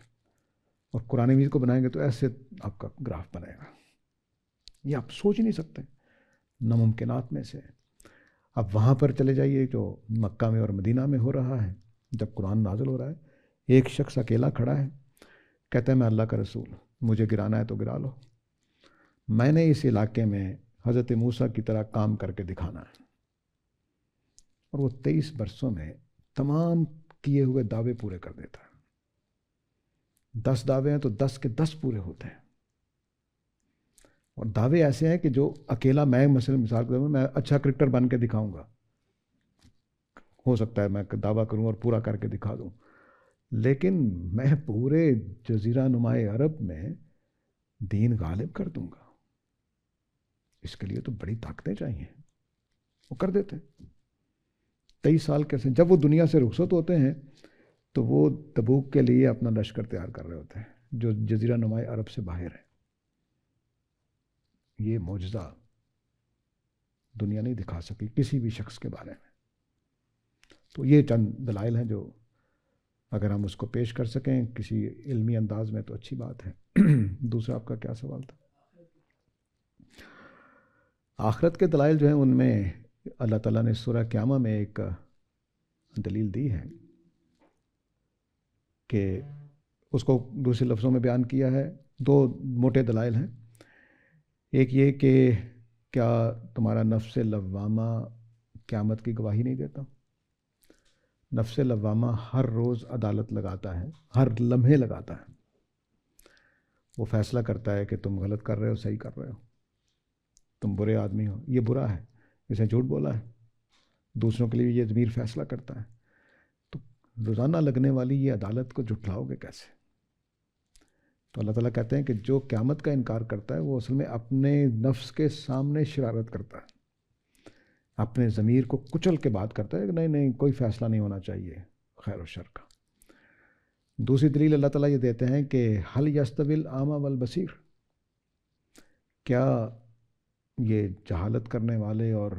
اور قرآن مجید کو بنائیں گے تو ایسے آپ کا گراف بنے گا، یہ آپ سوچ ہی نہیں سکتے، ناممکنات میں سے۔ اب وہاں پر چلے جائیے جو مکہ میں اور مدینہ میں ہو رہا ہے، جب قرآن نازل ہو رہا ہے، ایک شخص اکیلا کھڑا ہے، کہتا ہے میں اللہ کا رسول ہوں، مجھے گرانا ہے تو گرا لو، میں نے اس علاقے میں حضرت موسیٰ کی طرح کام کر کے دکھانا ہے۔ اور وہ 23 برسوں میں تمام کیے ہوئے دعوے پورے کر دیتا ہے۔ 10 دعوے ہیں تو 10 کے 10 پورے ہوتے ہیں، اور دعوے ایسے ہیں کہ جو اکیلا میں مثال کے طور پر میں اچھا کرکٹر بن کے دکھاؤں گا، ہو سکتا ہے میں دعویٰ کروں اور پورا کر کے دکھا دوں، لیکن میں پورے جزیرہ نمائے عرب میں دین غالب کر دوں گا، اس کے لیے تو بڑی طاقتیں چاہیے، وہ کر دیتے ہیں۔ 23 سال کیسے، جب وہ دنیا سے رخصت ہوتے ہیں تو وہ تبوک کے لیے اپنا لشکر تیار کر رہے ہوتے ہیں جو جزیرہ نمائے عرب سے باہر ہے۔ یہ معجزہ دنیا نہیں دکھا سکی کسی بھی شخص کے بارے میں۔ تو یہ چند دلائل ہیں جو اگر ہم اس کو پیش کر سکیں کسی علمی انداز میں تو اچھی بات ہے۔ دوسرا آپ کا کیا سوال تھا؟ آخرت کے دلائل جو ہیں ان میں اللہ تعالیٰ نے سورہ قیامہ میں ایک دلیل دی ہے کہ اس کو دوسرے لفظوں میں بیان کیا ہے۔ 2 موٹے دلائل ہیں، ایک یہ کہ کیا تمہارا نفس لوامہ قیامت کی گواہی نہیں دیتا؟ نفس لوامہ ہر روز عدالت لگاتا ہے، ہر لمحے لگاتا ہے، وہ فیصلہ کرتا ہے کہ تم غلط کر رہے ہو، صحیح کر رہے ہو، تم برے آدمی ہو، یہ برا ہے، اسے جھوٹ بولا ہے، دوسروں کے لیے یہ ضمیر فیصلہ کرتا ہے۔ تو روزانہ لگنے والی یہ عدالت کو جھٹلاؤ گے کیسے؟ تو اللہ تعالیٰ کہتے ہیں کہ جو قیامت کا انکار کرتا ہے وہ اصل میں اپنے نفس کے سامنے شرارت کرتا ہے، اپنے ضمیر کو کچل کے بات کرتا ہے کہ نہیں نہیں کوئی فیصلہ نہیں ہونا چاہیے خیر و شر کا۔ دوسری دلیل اللہ تعالیٰ یہ دیتے ہیں کہ حل یستوی الاعمی والبصیر، کیا یہ جہالت کرنے والے اور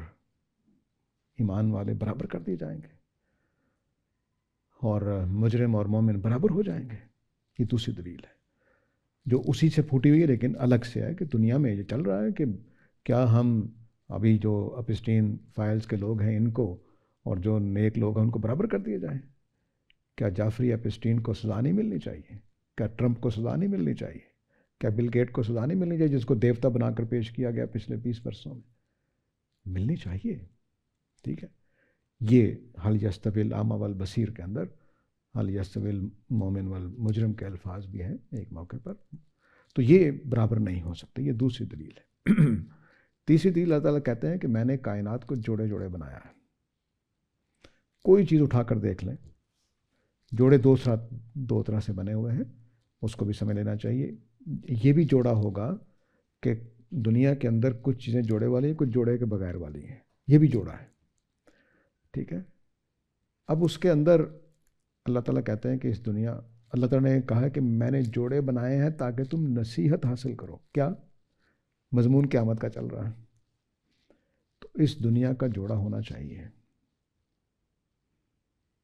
ایمان والے برابر کر دیے جائیں گے، اور مجرم اور مومن برابر ہو جائیں گے؟ یہ دوسری دلیل ہے جو اسی سے پھوٹی ہوئی ہے لیکن الگ سے ہے، کہ دنیا میں یہ چل رہا ہے کہ کیا ہم ابھی جو اپسٹین فائلز کے لوگ ہیں ان کو اور جو نیک لوگ ہیں ان کو برابر کر دیے جائیں؟ کیا جعفری اپسٹین کو سزا نہیں ملنی چاہیے؟ کیا ٹرمپ کو سزا نہیں ملنی چاہیے؟ کیا بل گیٹ کو سزا نہیں ملنی چاہیے جس کو دیوتا بنا کر پیش کیا گیا پچھلے 20 برسوں میں؟ ملنی چاہیے. ٹھیک ہے. یہ حل یستوی الاعمی والبصیر کے اندر حل یستوی المومن والمجرم کے الفاظ بھی ہیں ایک موقع پر. تو یہ برابر نہیں ہو سکتے. یہ دوسری دلیل ہے. تیسری دلیل اللہ تعالیٰ کہتے ہیں کہ میں نے کائنات کو جوڑے جوڑے بنایا ہے. کوئی چیز اٹھا کر دیکھ لیں, جوڑے دو طرح سے بنے ہوئے ہیں, اس کو بھی سمجھ لینا چاہیے. یہ بھی جوڑا ہوگا کہ دنیا کے اندر کچھ چیزیں جوڑے والی ہیں, کچھ جوڑے کے بغیر والی ہیں. یہ بھی جوڑا ہے. ٹھیک ہے. اب اس کے اندر اللہ تعالیٰ کہتے ہیں کہ اس دنیا, اللہ تعالیٰ نے کہا کہ میں نے جوڑے بنائے ہیں تاکہ تم نصیحت حاصل کرو. کیا مضمون قیامت کا چل رہا ہے, تو اس دنیا کا جوڑا ہونا چاہیے.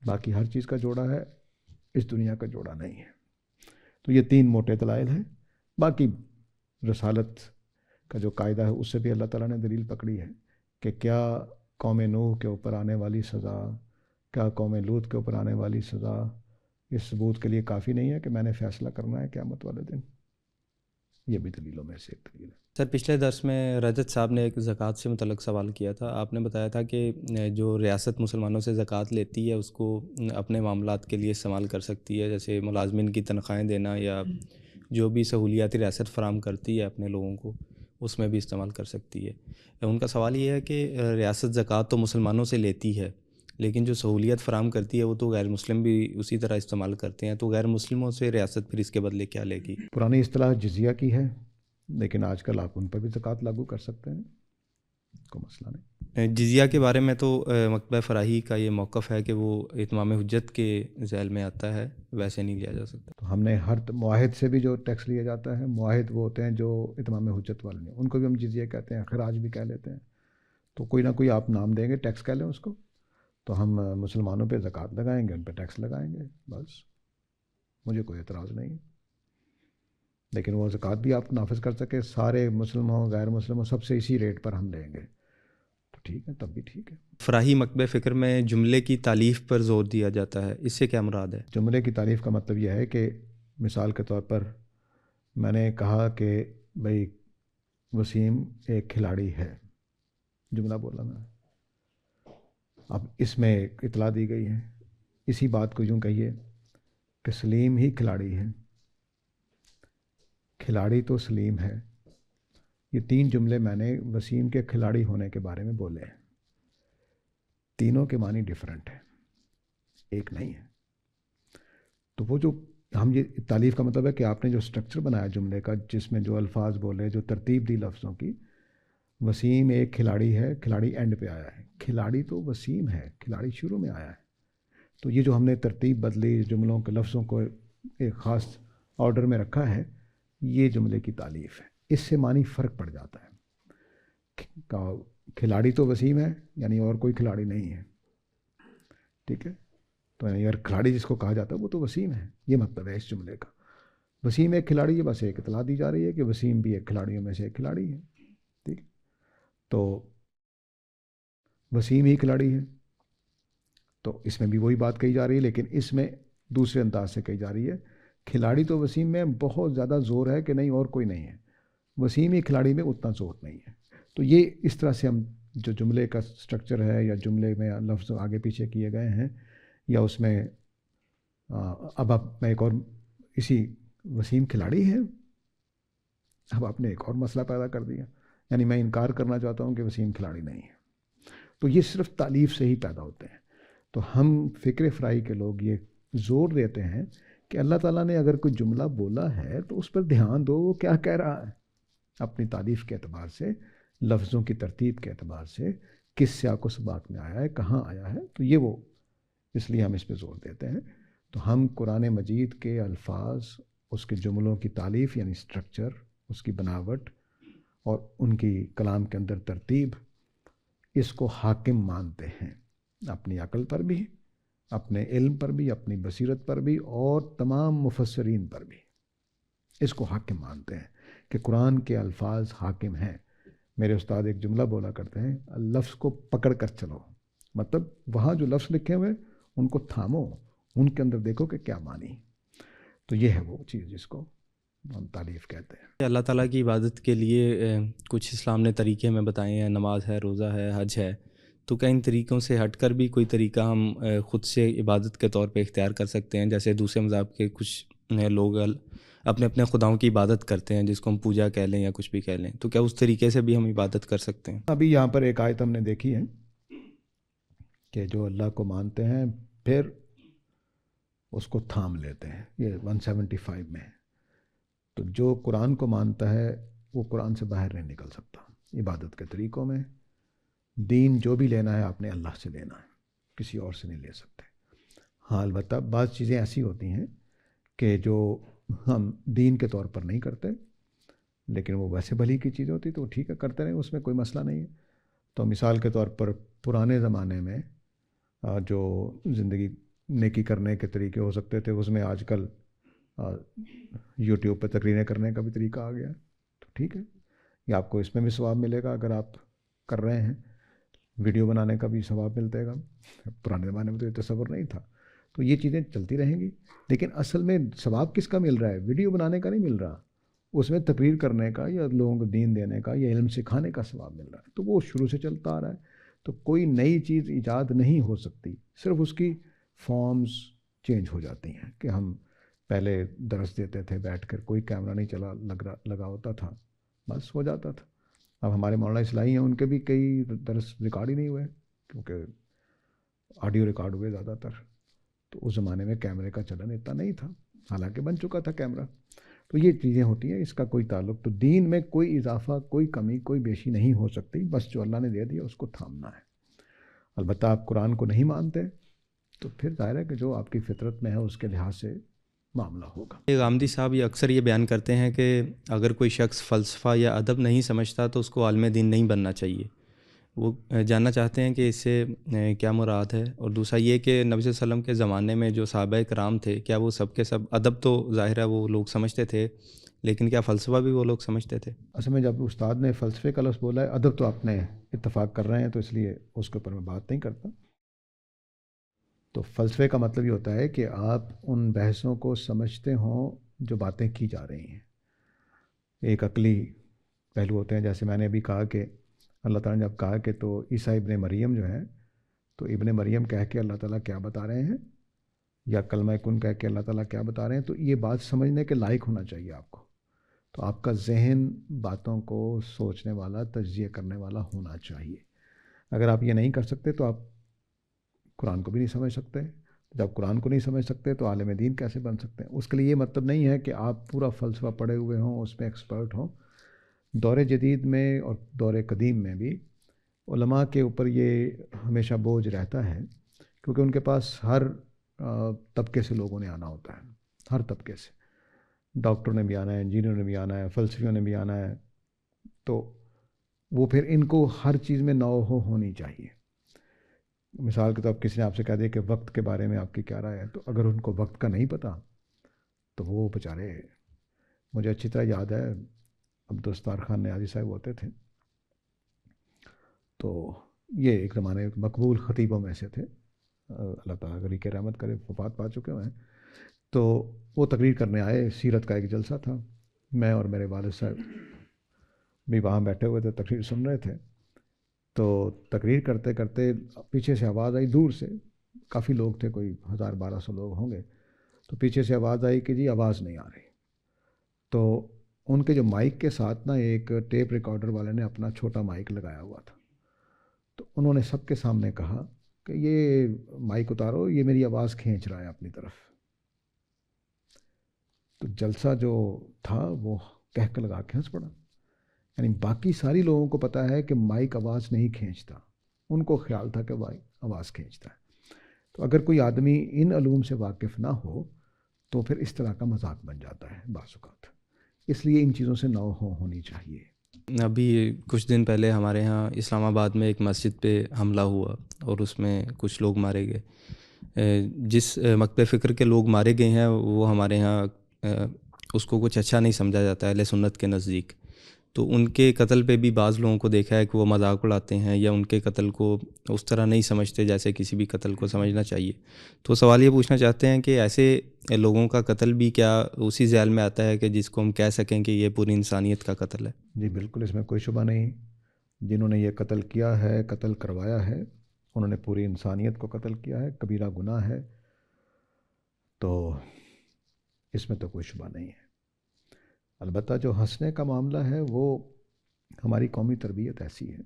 باقی ہر چیز کا جوڑا ہے, اس دنیا کا جوڑا نہیں ہے. تو یہ 3 موٹے دلائل ہیں. باقی رسالت کا جو قاعدہ ہے اس سے بھی اللہ تعالیٰ نے دلیل پکڑی ہے کہ کیا قوم نوح کے اوپر آنے والی سزا, کیا قوم لوط کے اوپر آنے والی سزا اس ثبوت کے لیے کافی نہیں ہے کہ میں نے فیصلہ کرنا ہے قیامت والے دن. یہ بھی دلیلوں میں سے ایک دلیل ہے. سر پچھلے درس میں رجت صاحب نے ایک زکوٰۃ سے متعلق سوال کیا تھا. آپ نے بتایا تھا کہ جو ریاست مسلمانوں سے زکوٰۃ لیتی ہے اس کو اپنے معاملات کے لیے استعمال کر سکتی ہے, جیسے ملازمین کی تنخواہیں دینا یا جو بھی سہولیاتی ریاست فراہم کرتی ہے اپنے لوگوں کو, اس میں بھی استعمال کر سکتی ہے. ان کا سوال یہ ہے کہ ریاست زکوٰۃ تو مسلمانوں سے لیتی ہے, لیکن جو سہولیت فراہم کرتی ہے وہ تو غیر مسلم بھی اسی طرح استعمال کرتے ہیں, تو غیر مسلموں سے ریاست پھر اس کے بدلے کیا لے گی؟ پرانی اصطلاح جزیہ کی ہے, لیکن آج کل آپ ان پر بھی زکوٰۃ لاگو کر سکتے ہیں, کوئی مسئلہ نہیں. جزیہ کے بارے میں تو مکتبہ فراہی کا یہ موقف ہے کہ وہ اتمام حجت کے ذیل میں آتا ہے, ویسے نہیں لیا جا سکتا. تو ہم نے ہر معاہد سے بھی جو ٹیکس لیا جاتا ہے, معاہد وہ ہوتے ہیں جو اتمام حجت والے نہیں, ان کو بھی ہم جزیہ کہتے ہیں, خراج بھی کہہ لیتے ہیں. تو کوئی نہ کوئی آپ نام دیں گے, ٹیکس کہہ لیں اس کو, تو ہم مسلمانوں پہ زکوٰۃ لگائیں گے, ان پہ ٹیکس لگائیں گے, بس. مجھے کوئی اعتراض نہیں ہے. لیکن وہ زکوٰۃ بھی آپ نافذ کر سکے, سارے مسلم ہوں غیر مسلم ہوں سب سے اسی ریٹ پر ہم لیں گے, تو ٹھیک ہے, تب بھی ٹھیک ہے. فراہی مکتبہ فکر میں جملے کی تالیف پر زور دیا جاتا ہے, اس سے کیا مراد ہے؟ جملے کی تعریف کا مطلب یہ ہے کہ مثال کے طور پر میں نے کہا کہ بھئی وسیم ایک کھلاڑی ہے, جملہ بولا میں. اب اس میں اطلاع دی گئی ہے, اسی بات کو یوں کہیے کہ سلیم ہی کھلاڑی ہے, کھلاڑی تو سلیم ہے. یہ 3 جملے میں نے وسیم کے کھلاڑی ہونے کے بارے میں بولے ہیں. تینوں کے معنی ڈیفرنٹ ہیں, ایک نہیں ہے. تو وہ جو ہم یہ تعلیف کا مطلب ہے کہ آپ نے جو سٹرکچر بنایا جملے کا, جس میں جو الفاظ بولے, جو ترتیب دی لفظوں کی, وسیم ایک کھلاڑی ہے, کھلاڑی اینڈ پہ آیا ہے. کھلاڑی تو وسیم ہے, کھلاڑی شروع میں آیا ہے. تو یہ جو ہم نے ترتیب بدلی, جملوں کے لفظوں کو ایک خاص آرڈر میں رکھا ہے, یہ جملے کی تعلیف ہے. اس سے معنی فرق پڑ جاتا ہے. کھلاڑی تو وسیم ہے, یعنی اور کوئی کھلاڑی نہیں ہے. ٹھیک ہے, تو یعنی اگر کھلاڑی جس کو کہا جاتا ہے وہ تو وسیم ہے, یہ مطلب ہے اس جملے کا. وسیم ایک کھلاڑی ہے, بس ایک اطلاع دی جا رہی ہے کہ وسیم بھی ایک کھلاڑیوں میں سے ایک کھلاڑی ہے. ٹھیک, تو وسیم ہی کھلاڑی ہے, تو اس میں بھی وہی بات کہی جا رہی ہے, لیکن اس میں دوسرے انداز سے کہی جا رہی ہے. کھلاڑی تو وسیم میں بہت زیادہ زور ہے کہ نہیں اور کوئی نہیں ہے, وسیم ہی کھلاڑی میں اتنا زور نہیں ہے. تو یہ اس طرح سے ہم جو جملے کا سٹرکچر ہے, یا جملے میں لفظ آگے پیچھے کیے گئے ہیں, یا اس میں اب میں ایک اور اسی وسیم کھلاڑی ہے, اب آپ نے ایک اور مسئلہ پیدا کر دیا, یعنی میں انکار کرنا چاہتا ہوں کہ وسیم کھلاڑی نہیں ہے. تو یہ صرف تعلیف سے ہی پیدا ہوتے ہیں. تو ہم فکر فرائی کے لوگ یہ زور دیتے ہیں کہ اللہ تعالیٰ نے اگر کوئی جملہ بولا ہے تو اس پر دھیان دو, وہ کیا کہہ رہا ہے, اپنی تعریف کے اعتبار سے, لفظوں کی ترتیب کے اعتبار سے, کس سیاق و سباق میں آیا ہے, کہاں آیا ہے. تو یہ وہ اس لیے ہم اس پہ زور دیتے ہیں. تو ہم قرآن مجید کے الفاظ, اس کے جملوں کی تالیف یعنی سٹرکچر, اس کی بناوٹ اور ان کی کلام کے اندر ترتیب, اس کو حاکم مانتے ہیں اپنی عقل پر بھی, اپنے علم پر بھی, اپنی بصیرت پر بھی, اور تمام مفسرین پر بھی. اس کو حاکم مانتے ہیں کہ قرآن کے الفاظ حاکم ہیں. میرے استاد ایک جملہ بولا کرتے ہیں, لفظ کو پکڑ کر چلو, مطلب وہاں جو لفظ لکھے ہوئے ان کو تھامو, ان کے اندر دیکھو کہ کیا معنی. تو یہ ہے وہ چیز جس کو ہم تعریف کہتے ہیں۔ اللہ تعالیٰ کی عبادت کے لیے کچھ اسلام نے طریقے ہمیں بتائے ہیں، نماز ہے، روزہ ہے، حج ہے، تو کیا ان طریقوں سے ہٹ کر بھی کوئی طریقہ ہم خود سے عبادت کے طور پہ اختیار کر سکتے ہیں؟ جیسے دوسرے مذہب کے کچھ لوگ اپنے اپنے خداؤں کی عبادت کرتے ہیں، جس کو ہم پوجا کہہ لیں یا کچھ بھی کہہ لیں، تو کیا اس طریقے سے بھی ہم عبادت کر سکتے ہیں؟ ابھی یہاں پر ایک آیت ہم نے دیکھی ہے کہ جو اللہ کو مانتے ہیں پھر اس کو تھام لیتے ہیں، یہ 175 میں ہے۔ تو جو قرآن کو مانتا ہے وہ قرآن سے باہر نہیں نکل سکتا عبادت کے طریقوں میں۔ دین جو بھی لینا ہے آپ نے اللہ سے لینا ہے، کسی اور سے نہیں لے سکتے۔ ہاں البتہ بعض چیزیں ایسی ہوتی ہیں کہ جو ہم دین کے طور پر نہیں کرتے، لیکن وہ ویسے بھلی کی چیز ہوتی تو وہ ٹھیک ہے، کرتے رہیں، اس میں کوئی مسئلہ نہیں ہے۔ تو مثال کے طور پر پرانے زمانے میں جو زندگی نیکی کرنے کے طریقے ہو سکتے تھے، اس میں آج کل یوٹیوب پہ تقریریں کرنے کا بھی طریقہ آ گیا، تو ٹھیک ہے، یا آپ کو اس میں بھی ثواب ملے گا اگر آپ کر رہے ہیں، ویڈیو بنانے کا بھی ثواب ملتے گا۔ پرانے زمانے میں تو یہ تصور نہیں تھا۔ تو یہ چیزیں چلتی رہیں گی، لیکن اصل میں ثواب کس کا مل رہا ہے؟ ویڈیو بنانے کا نہیں مل رہا، اس میں تقریر کرنے کا یا لوگوں کو دین دینے کا یا علم سکھانے کا ثواب مل رہا ہے۔ تو وہ شروع سے چلتا آ رہا ہے، تو کوئی نئی چیز ایجاد نہیں ہو سکتی، صرف اس کی فارمز چینج ہو جاتی ہیں کہ ہم پہلے درس دیتے تھے بیٹھ کر، کوئی کیمرہ نہیں لگا ہوتا تھا، بس ہو جاتا تھا۔ اب ہمارے مولانا اصلاحی ہیں، ان کے بھی کئی درس ریکارڈ ہی نہیں ہوئے کیونکہ آڈیو ریکارڈ ہوئے زیادہ تر۔ تو اس زمانے میں کیمرے کا چلن اتنا نہیں تھا، حالانکہ بن چکا تھا کیمرہ۔ تو یہ چیزیں ہوتی ہیں، اس کا کوئی تعلق، تو دین میں کوئی اضافہ، کوئی کمی، کوئی بیشی نہیں ہو سکتی، بس جو اللہ نے دے دیا اس کو تھامنا ہے۔ البتہ آپ قرآن کو نہیں مانتے تو پھر ظاہر ہے کہ جو آپ کی فطرت میں ہے اس کے لحاظ سے معاملہ ہوگا۔ غامدی صاحب یہ اکثر یہ بیان کرتے ہیں کہ اگر کوئی شخص فلسفہ یا ادب نہیں سمجھتا تو اس کو عالم دین نہیں بننا چاہیے۔ وہ جاننا چاہتے ہیں کہ اس سے کیا مراد ہے، اور دوسرا یہ کہ نبی صلی اللہ علیہ وسلم کے زمانے میں جو صحابہ کرام تھے، کیا وہ سب کے سب ادب تو ظاہر ہے وہ لوگ سمجھتے تھے، لیکن کیا فلسفہ بھی وہ لوگ سمجھتے تھے؟ اصل میں جب استاد نے فلسفے کا لفظ بولا ہے، ادب تو آپ نے اتفاق کر رہے ہیں تو اس لیے اس کے اوپر میں بات نہیں کرتا۔ تو فلسفے کا مطلب یہ ہوتا ہے کہ آپ ان بحثوں کو سمجھتے ہوں جو باتیں کی جا رہی ہیں۔ ایک عقلی پہلو ہوتے ہیں، جیسے میں نے ابھی کہا کہ اللہ تعالیٰ نے جب کہا کہ تو عیسیٰ ابن مریم جو ہے، تو ابن مریم کہہ کے اللہ تعالیٰ کیا بتا رہے ہیں، یا کلمہ کن کہہ کے اللہ تعالیٰ کیا بتا رہے ہیں، تو یہ بات سمجھنے کے لائق ہونا چاہیے آپ کو۔ تو آپ کا ذہن باتوں کو سوچنے والا، تجزیہ کرنے والا ہونا چاہیے۔ اگر آپ یہ نہیں کر سکتے تو آپ قرآن کو بھی نہیں سمجھ سکتے۔ جب قرآن کو نہیں سمجھ سکتے تو عالم دین کیسے بن سکتے ہیں؟ اس کے لیے یہ مطلب نہیں ہے کہ آپ پورا فلسفہ پڑھے ہوئے ہوں، اس میں ایکسپرٹ ہوں۔ دور جدید میں اور دور قدیم میں بھی علماء کے اوپر یہ ہمیشہ بوجھ رہتا ہے، کیونکہ ان کے پاس ہر طبقے سے لوگوں نے آنا ہوتا ہے، ہر طبقے سے۔ ڈاکٹروں نے بھی آنا ہے، انجینئروں نے بھی آنا ہے، فلسفیوں نے بھی آنا ہے، تو وہ پھر ان کو ہر چیز میں نو ہونی چاہیے۔ مثال کے طور پر کسی نے آپ سے کہہ دیا کہ وقت کے بارے میں آپ کی کیا رائے ہے، تو اگر ان کو وقت کا نہیں پتہ تو وہ بیچارے، مجھے اچھی طرح یاد ہے عبدالستار خان نیازی صاحب ہوتے تھے، تو یہ ایک زمانے میں مقبول خطیبوں میں سے تھے، اللہ تعالیٰ غری کے رحمت کرے، وفات پا چکے ہوئے ہیں۔ تو وہ تقریر کرنے آئے، سیرت کا ایک جلسہ تھا، میں اور میرے والد صاحب بھی وہاں بیٹھے ہوئے تھے، تقریر سن رہے تھے۔ تو تقریر کرتے کرتے پیچھے سے آواز آئی، دور سے کافی لوگ تھے، کوئی 1000-1200 لوگ ہوں گے، تو پیچھے سے آواز آئی کہ جی آواز نہیں آ رہی۔ تو ان کے جو مائک کے ساتھ نا ایک ٹیپ ریکارڈر والے نے اپنا چھوٹا مائک لگایا ہوا تھا، تو انہوں نے سب کے سامنے کہا کہ یہ مائک اتارو، یہ میری آواز کھینچ رہا ہے اپنی طرف۔ تو جلسہ جو تھا وہ کہہ کے لگا کے ہنس پڑا۔ یعنی باقی ساری لوگوں کو پتہ ہے کہ مائک آواز نہیں کھینچتا، ان کو خیال تھا کہ مائک آواز کھینچتا ہے۔ تو اگر کوئی آدمی ان علوم سے واقف نہ ہو تو پھر اس طرح کا مذاق بن جاتا ہے بعض اوقات، اس لیے ان چیزوں سے نو ہونی چاہیے۔ ابھی کچھ دن پہلے ہمارے ہاں اسلام آباد میں ایک مسجد پہ حملہ ہوا اور اس میں کچھ لوگ مارے گئے۔ جس مکتب فکر کے لوگ مارے گئے ہیں وہ ہمارے ہاں اس کو کچھ اچھا نہیں سمجھا جاتا ہے اہل سنت کے نزدیک۔ تو ان کے قتل پہ بھی بعض لوگوں کو دیکھا ہے کہ وہ مذاق اڑاتے ہیں یا ان کے قتل کو اس طرح نہیں سمجھتے جیسے کسی بھی قتل کو سمجھنا چاہیے. تو سوال یہ پوچھنا چاہتے ہیں کہ ایسے لوگوں کا قتل بھی کیا اسی ذیل میں آتا ہے کہ جس کو ہم کہہ سکیں کہ یہ پوری انسانیت کا قتل ہے؟ جی بالکل، اس میں کوئی شبہ نہیں. جنہوں نے یہ قتل کیا ہے، قتل کروایا ہے، انہوں نے پوری انسانیت کو قتل کیا ہے، کبیرہ گناہ ہے، تو اس میں تو کوئی شبہ نہیں ہے. البتہ جو ہنسنے کا معاملہ ہے وہ ہماری قومی تربیت ایسی ہے.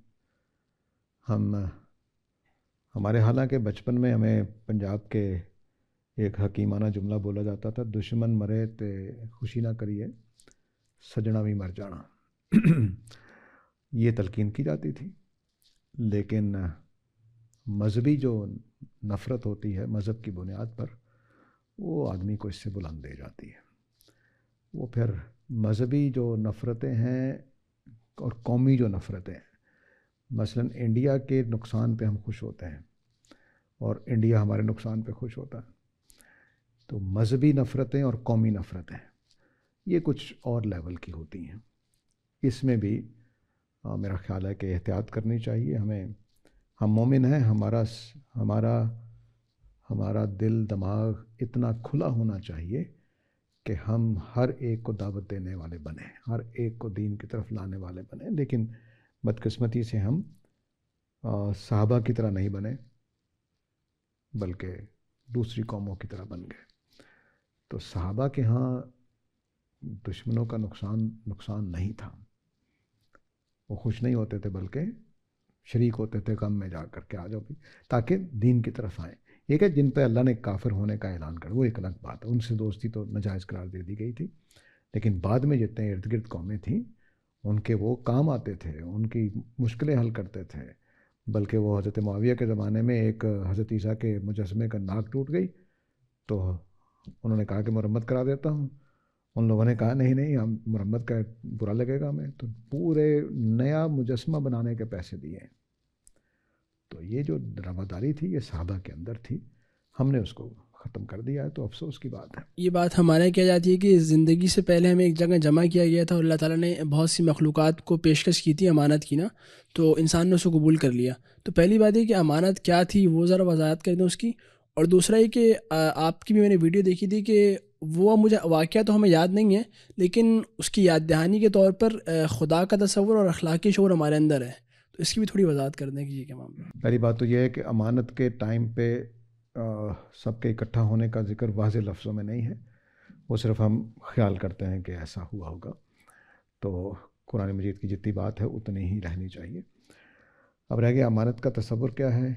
ہمارے حالانکہ بچپن میں ہمیں پنجاب کے ایک حکیمانہ جملہ بولا جاتا تھا، دشمن مرے تے خوشی نہ کریے، سجنا بھی مر جانا. یہ تلقین کی جاتی تھی. لیکن مذہبی جو نفرت ہوتی ہے مذہب کی بنیاد پر، وہ آدمی کو اس سے بلند دے جاتی ہے. وہ پھر مذہبی جو نفرتیں ہیں اور قومی جو نفرتیں ہیں، مثلا انڈیا کے نقصان پہ ہم خوش ہوتے ہیں اور انڈیا ہمارے نقصان پہ خوش ہوتا ہے. تو مذہبی نفرتیں اور قومی نفرتیں یہ کچھ اور لیول کی ہوتی ہیں. اس میں بھی میرا خیال ہے کہ احتیاط کرنی چاہیے ہمیں. ہم مومن ہیں، ہمارا دل دماغ اتنا کھلا ہونا چاہیے کہ ہم ہر ایک کو دعوت دینے والے بنیں، ہر ایک کو دین کی طرف لانے والے بنیں. لیکن بدقسمتی سے ہم صحابہ کی طرح نہیں بنے، بلکہ دوسری قوموں کی طرح بن گئے. تو صحابہ کے ہاں دشمنوں کا نقصان نہیں تھا. وہ خوش نہیں ہوتے تھے بلکہ شریک ہوتے تھے غم میں جا کر کے آ جاؤ بھی، تاکہ دین کی طرف آئیں. ایک ہے جن پہ اللہ نے کافر ہونے کا اعلان کر، وہ ایک الگ بات ہے، ان سے دوستی تو ناجائز قرار دے دی گئی تھی. لیکن بعد میں جتنے ارد گرد قومیں تھیں ان کے وہ کام آتے تھے، ان کی مشکلیں حل کرتے تھے. بلکہ وہ حضرت معاویہ کے زمانے میں ایک حضرت عیسیٰ کے مجسمے کا ناک ٹوٹ گئی تو انہوں نے کہا کہ مرمت کرا دیتا ہوں. ان لوگوں نے کہا نہیں ہم مرمت کا برا لگے گا ہمیں، تو پورے نیا مجسمہ بنانے کے پیسے دیے. تو یہ جو رواداری تھی یہ صحابہ کے اندر تھی، ہم نے اس کو ختم کر دیا ہے، تو افسوس کی بات ہے. یہ بات ہمارے کیا جاتی ہے کہ زندگی سے پہلے ہمیں ایک جگہ جمع کیا گیا تھا اور اللہ تعالیٰ نے بہت سی مخلوقات کو پیشکش کی تھی امانت کی نا، تو انسان نے اس کو قبول کر لیا. تو پہلی بات ہے کہ امانت کیا تھی وہ ذرا وضاحت کر دیں اس کی. اور دوسرا یہ کہ آپ کی بھی میں نے ویڈیو دیکھی تھی کہ وہ مجھے واقعہ تو ہمیں یاد نہیں ہے، لیکن اس کی یاد دہانی کے طور پر خدا کا تصور اور اخلاقی شعور ہمارے اندر ہے. تو اس کی بھی تھوڑی وضاحت کر دیں کہ یہ کیا معاملہ. پہلی بات تو یہ ہے کہ امانت کے ٹائم پہ سب کے اکٹھا ہونے کا ذکر واضح لفظوں میں نہیں ہے، وہ صرف ہم خیال کرتے ہیں کہ ایسا ہوا ہوگا. تو قرآن مجید کی جتنی بات ہے اتنی ہی رہنی چاہیے. اب رہ گیا امانت کا تصور کیا ہے.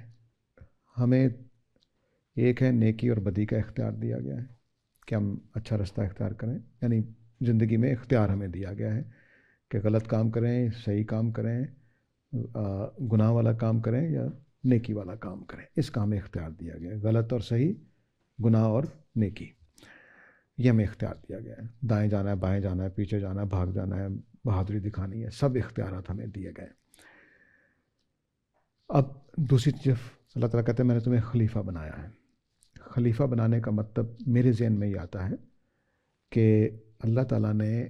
ہمیں ایک ہے نیکی اور بدی کا اختیار دیا گیا ہے کہ ہم اچھا رستہ اختیار کریں، یعنی زندگی میں اختیار ہمیں دیا گیا ہے کہ غلط کام کریں، صحیح کام کریں، گناہ والا کام کریں یا نیکی والا کام کریں. اس کا ہمیں اختیار دیا گیا ہے. غلط اور صحیح، گناہ اور نیکی، یہ ہمیں اختیار دیا گیا ہے. دائیں جانا ہے، بائیں جانا ہے، پیچھے جانا ہے، بھاگ جانا ہے، بہادری دکھانی ہے، سب اختیارات ہمیں دیے گئے. اب دوسری طرف اللہ تعالیٰ کہتے ہیں میں نے تمہیں خلیفہ بنایا ہے. خلیفہ بنانے کا مطلب میرے ذہن میں یہ آتا ہے کہ اللہ تعالیٰ نے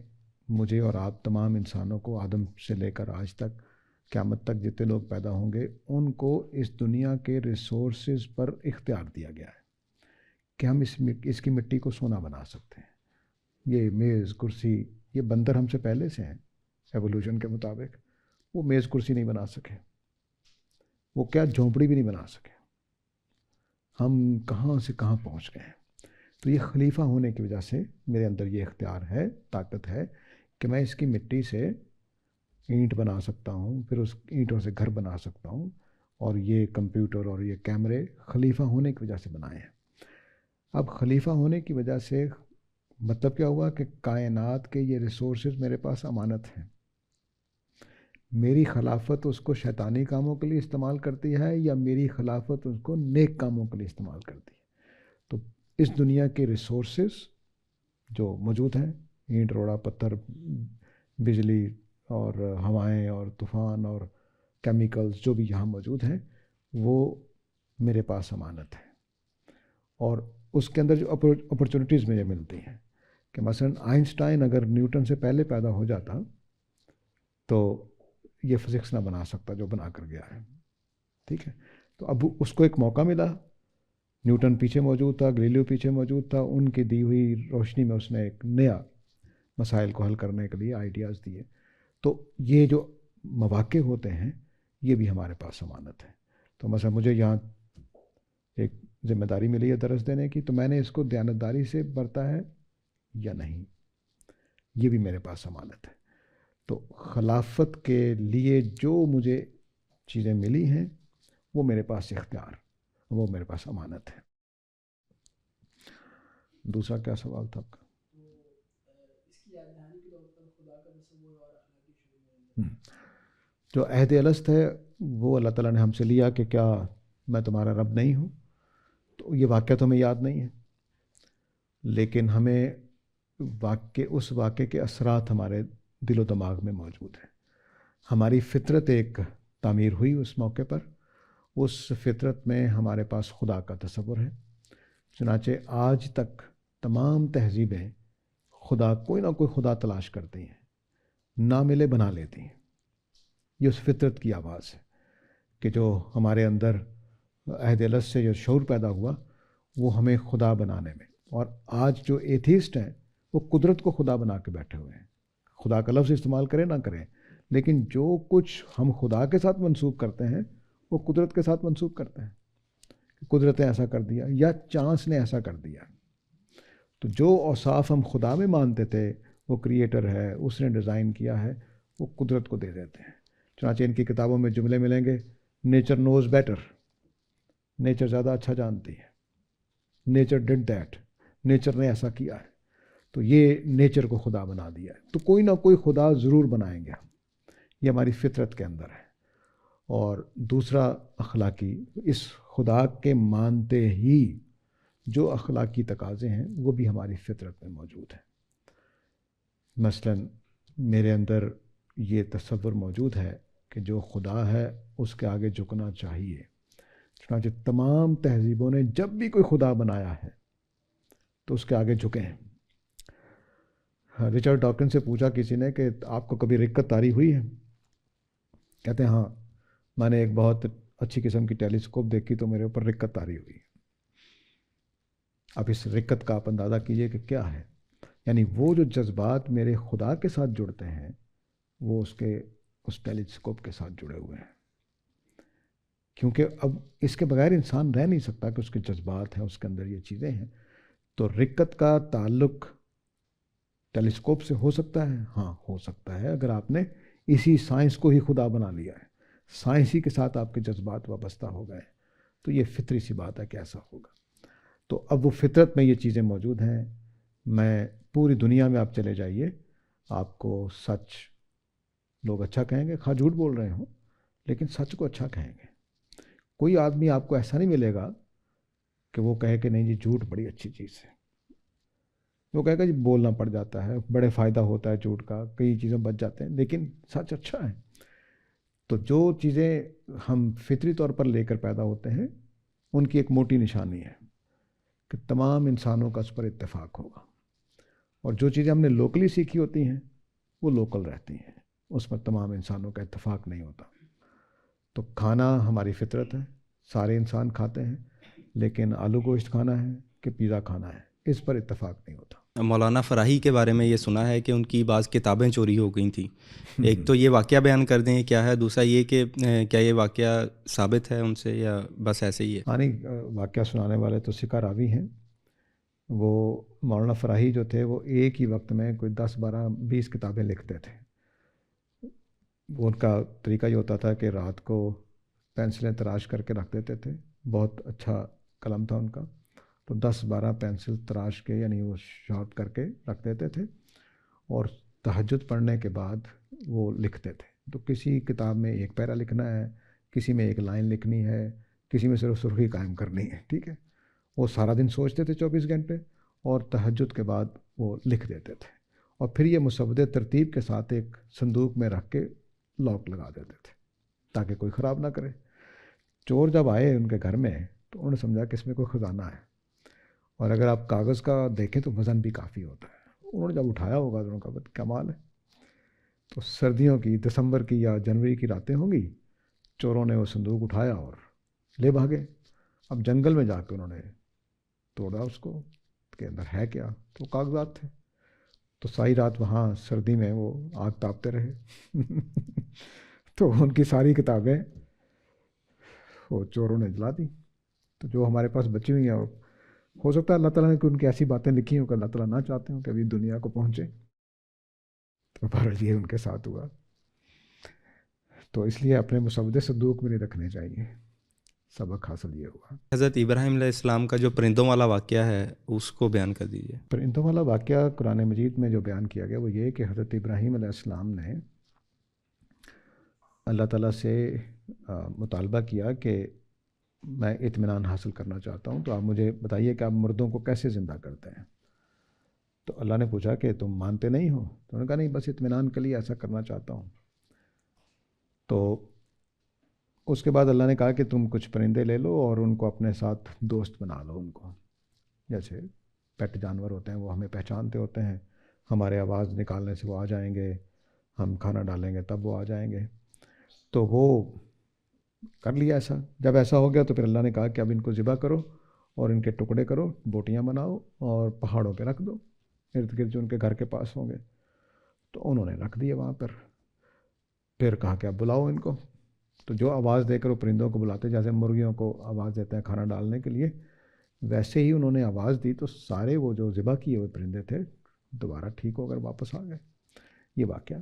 مجھے اور آپ تمام انسانوں کو آدم سے لے کر آج تک قیامت تک جتنے لوگ پیدا ہوں گے ان کو اس دنیا کے ریسورسز پر اختیار دیا گیا ہے کہ ہم اس کی مٹی کو سونا بنا سکتے ہیں. یہ میز کرسی، یہ بندر ہم سے پہلے سے ہیں ایوولوشن کے مطابق. وہ میز کرسی نہیں بنا سکے، وہ کیا جھونپڑی بھی نہیں بنا سکے. ہم کہاں سے کہاں پہنچ گئے ہیں. تو یہ خلیفہ ہونے کی وجہ سے میرے اندر یہ اختیار ہے، طاقت ہے کہ میں اس کی مٹی سے اینٹ بنا سکتا ہوں، پھر اس اینٹوں سے گھر بنا سکتا ہوں. اور یہ کمپیوٹر اور یہ کیمرے خلیفہ ہونے کی وجہ سے بنائے ہیں. اب خلیفہ ہونے کی وجہ سے مطلب کیا ہوا کہ کائنات کے یہ ریسورسز میرے پاس امانت ہیں. میری خلافت اس کو شیطانی کاموں کے لیے استعمال کرتی ہے یا میری خلافت اس کو نیک کاموں کے لیے استعمال کرتی ہے. تو اس دنیا کے ریسورسز جو موجود ہیں، اینٹ روڑا پتھر، بجلی اور ہوائیں اور طوفان اور کیمیکلز جو بھی یہاں موجود ہیں، وہ میرے پاس امانت ہے. اور اس کے اندر جو اپرچونیٹیز مجھے ملتی ہیں کہ مثلا آئنسٹائن اگر نیوٹن سے پہلے پیدا ہو جاتا تو یہ فزکس نہ بنا سکتا جو بنا کر گیا ہے. ٹھیک ہے. تو اب اس کو ایک موقع ملا, نیوٹن پیچھے موجود تھا, گلیلیو پیچھے موجود تھا, ان کی دی ہوئی روشنی میں اس نے ایک نیا مسائل کو حل کرنے کے لیے آئیڈیاز دیے. تو یہ جو مواقع ہوتے ہیں یہ بھی ہمارے پاس امانت ہے. تو مثلا مجھے یہاں ایک ذمہ داری ملی ہے درس دینے کی, تو میں نے اس کو دیانتداری سے برتا ہے یا نہیں, یہ بھی میرے پاس امانت ہے. تو خلافت کے لیے جو مجھے چیزیں ملی ہیں وہ میرے پاس اختیار, وہ میرے پاس امانت ہے. دوسرا کیا سوال تھا آپ کا؟ جو عہد الست ہے وہ اللہ تعالیٰ نے ہم سے لیا کہ کیا میں تمہارا رب نہیں ہوں. تو یہ واقعہ تو ہمیں یاد نہیں ہے, لیکن ہمیں اس واقعے کے اثرات ہمارے دل و دماغ میں موجود ہیں. ہماری فطرت ایک تعمیر ہوئی اس موقع پر, اس فطرت میں ہمارے پاس خدا کا تصور ہے. چنانچہ آج تک تمام تہذیبیں خدا, کوئی نہ کوئی خدا تلاش کرتی ہیں, نہ ملے بنا لیتی ہیں. یہ اس فطرت کی آواز ہے کہ جو ہمارے اندر عہد الست سے جو شعور پیدا ہوا وہ ہمیں خدا بنانے میں. اور آج جو ایتھیسٹ ہیں وہ قدرت کو خدا بنا کے بیٹھے ہوئے ہیں. خدا کا لفظ استعمال کریں نہ کریں, لیکن جو کچھ ہم خدا کے ساتھ منسوب کرتے ہیں وہ قدرت کے ساتھ منسوب کرتے ہیں. قدرت نے ایسا کر دیا یا چانس نے ایسا کر دیا. تو جو اوصاف ہم خدا میں مانتے تھے, وہ کریٹر ہے, اس نے ڈیزائن کیا ہے, وہ قدرت کو دے دیتے ہیں. چنانچہ ان کی کتابوں میں جملے ملیں گے, نیچر نوز بیٹر, نیچر زیادہ اچھا جانتی ہے, نیچر ڈڈ دیٹ, نیچر نے ایسا کیا ہے. تو یہ نیچر کو خدا بنا دیا ہے. تو کوئی نہ کوئی خدا ضرور بنائیں گے, یہ ہماری فطرت کے اندر ہے. اور دوسرا اخلاقی, اس خدا کے مانتے ہی جو اخلاقی تقاضے ہیں وہ بھی ہماری فطرت میں موجود ہیں. مثلا میرے اندر یہ تصور موجود ہے کہ جو خدا ہے اس کے آگے جھکنا چاہیے. چنانچہ تمام تہذیبوں نے جب بھی کوئی خدا بنایا ہے تو اس کے آگے جھکے ہیں. رچرڈ ڈاکن سے پوچھا کسی نے کہ آپ کو کبھی رکت طاری ہوئی ہے؟ کہتے ہیں ہاں, میں نے ایک بہت اچھی قسم کی ٹیلیسکوپ دیکھی تو میرے اوپر رکت طاری ہوئی. اب اس رکت کا آپ اندازہ کیجئے کہ کیا ہے. یعنی وہ جو جذبات میرے خدا کے ساتھ جڑتے ہیں وہ اس ٹیلیسکوپ کے ساتھ جڑے ہوئے ہیں. کیونکہ اب اس کے بغیر انسان رہ نہیں سکتا کہ اس کے جذبات ہیں, اس کے اندر یہ چیزیں ہیں. تو رکت کا تعلق ٹیلیسکوپ سے ہو سکتا ہے؟ ہاں ہو سکتا ہے, اگر آپ نے اسی سائنس کو ہی خدا بنا لیا ہے, سائنس ہی کے ساتھ آپ کے جذبات وابستہ ہو گئے, تو یہ فطری سی بات ہے کہ ایسا ہوگا. تو اب وہ فطرت میں یہ چیزیں موجود ہیں. میں پوری دنیا میں آپ چلے جائیے, آپ کو سچ لوگ اچھا کہیں گے, خواہ جھوٹ بول رہے ہوں لیکن سچ کو اچھا کہیں گے. کوئی آدمی آپ کو ایسا نہیں ملے گا کہ وہ کہے کہ نہیں جی جھوٹ بڑی اچھی چیز ہے. وہ کہے گا جی بولنا پڑ جاتا ہے, بڑے فائدہ ہوتا ہے جھوٹ کا, کئی چیزیں بچ جاتے ہیں, لیکن سچ اچھا ہے. تو جو چیزیں ہم فطری طور پر لے کر پیدا ہوتے ہیں ان کی ایک موٹی نشانی ہے کہ تمام انسانوں کا اس پر اتفاق ہوگا. اور جو چیزیں ہم نے لوکلی سیکھی ہوتی ہیں وہ لوکل رہتی ہیں, اس پر تمام انسانوں کا اتفاق نہیں ہوتا. تو کھانا ہماری فطرت ہے, سارے انسان کھاتے ہیں, لیکن آلو گوشت کھانا ہے کہ پیزا کھانا ہے اس پر اتفاق نہیں ہوتا. مولانا فراہی کے بارے میں یہ سنا ہے کہ ان کی بعض کتابیں چوری ہو گئی تھیں. ایک تو یہ واقعہ بیان کر دیں کیا ہے, دوسرا یہ کہ کیا یہ واقعہ ثابت ہے ان سے یا بس ایسے ہی ہے؟ ہاں نہیں, واقعہ سنانے والے تو سکہ راوی ہیں. وہ مولانا فراہی جو تھے وہ ایک ہی وقت میں کوئی 10 12 20 کتابیں لکھتے تھے. وہ ان کا طریقہ یہ ہوتا تھا کہ رات کو پینسلیں تراش کر کے رکھ دیتے تھے, بہت اچھا قلم تھا ان کا, تو 10 12 پینسل تراش کے یعنی وہ شارپ کر کے رکھ دیتے تھے اور تہجد پڑھنے کے بعد وہ لکھتے تھے. تو کسی کتاب میں ایک پیرا لکھنا ہے, کسی میں ایک لائن لکھنی ہے, کسی میں صرف سرخی قائم کرنی ہے, ٹھیک ہے. وہ سارا دن سوچتے تھے 24 گھنٹے اور تہجد کے بعد وہ لکھ دیتے تھے, اور پھر یہ مسودے ترتیب کے ساتھ ایک صندوق میں رکھ کے لاک لگا دیتے تھے تاکہ کوئی خراب نہ کرے. چور جب آئے ان کے گھر میں تو انہوں نے سمجھا کہ اس میں کوئی خزانہ ہے, اور اگر آپ کاغذ کا دیکھیں تو وزن بھی کافی ہوتا ہے. انہوں نے جب اٹھایا ہوگا تو انہوں نے کہا کمال ہے, تو سردیوں کی دسمبر کی یا جنوری کی راتیں ہوں گی، چوروں نے وہ صندوق اٹھایا اور لے بھاگے. اب جنگل میں جا کے انہوں نے توڑا اس کو کہ اندر ہے کیا، تو کاغذات تھے. تو ساری رات وہاں سردی میں وہ آگ تاپتے رہے. تو ان کی ساری کتابیں وہ چوروں نے جلا دی. تو جو ہمارے پاس بچی ہوئی ہیں، ہو سکتا ہے اللہ تعالیٰ نے ان کی ایسی باتیں لکھی ہوں کہ اللہ تعالیٰ نہ چاہتے ہوں کہ ابھی دنیا کو پہنچے. تو بہرحال یہ ان کے ساتھ ہوا. تو اس لیے اپنے مسودے صندوق میں نہیں رکھنے چاہیے. سبق حاصل یہ ہوا. حضرت ابراہیم علیہ السلام کا جو پرندوں والا واقعہ ہے اس کو بیان کر دیجیے. پرندوں والا واقعہ قرآن مجید میں جو بیان کیا گیا وہ یہ کہ حضرت ابراہیم علیہ السلام نے اللہ تعالیٰ سے مطالبہ کیا کہ میں اطمینان حاصل کرنا چاہتا ہوں، تو آپ مجھے بتائیے کہ آپ مردوں کو کیسے زندہ کرتے ہیں. تو اللہ نے پوچھا کہ تم مانتے نہیں ہو؟ تو انہوں نے کہا نہیں، بس اطمینان کے لیے ایسا کرنا چاہتا ہوں. تو اس کے بعد اللہ نے کہا کہ تم کچھ پرندے لے لو اور ان کو اپنے ساتھ دوست بنا لو. ان کو جیسے پیٹ جانور ہوتے ہیں، وہ ہمیں پہچانتے ہوتے ہیں، ہمارے آواز نکالنے سے وہ آ جائیں گے، ہم کھانا ڈالیں گے تب وہ آ جائیں گے. تو وہ کر لیا ایسا. جب ایسا ہو گیا تو پھر اللہ نے کہا کہ اب ان کو ذبح کرو اور ان کے ٹکڑے کرو، بوٹیاں بناؤ اور پہاڑوں پہ رکھ دو ارد گرد جو ان کے گھر کے پاس ہوں گے. تو انہوں نے رکھ دیے وہاں پر. پھر کہا کہ اب بلاؤ ان کو. تو جو آواز دے کر وہ پرندوں کو بلاتے، جیسے مرغیوں کو آواز دیتے ہیں کھانا ڈالنے کے لیے، ویسے ہی انہوں نے آواز دی تو سارے وہ جو ذبح کیے ہوئے پرندے تھے دوبارہ ٹھیک ہو کر واپس آ گئے. یہ واقعہ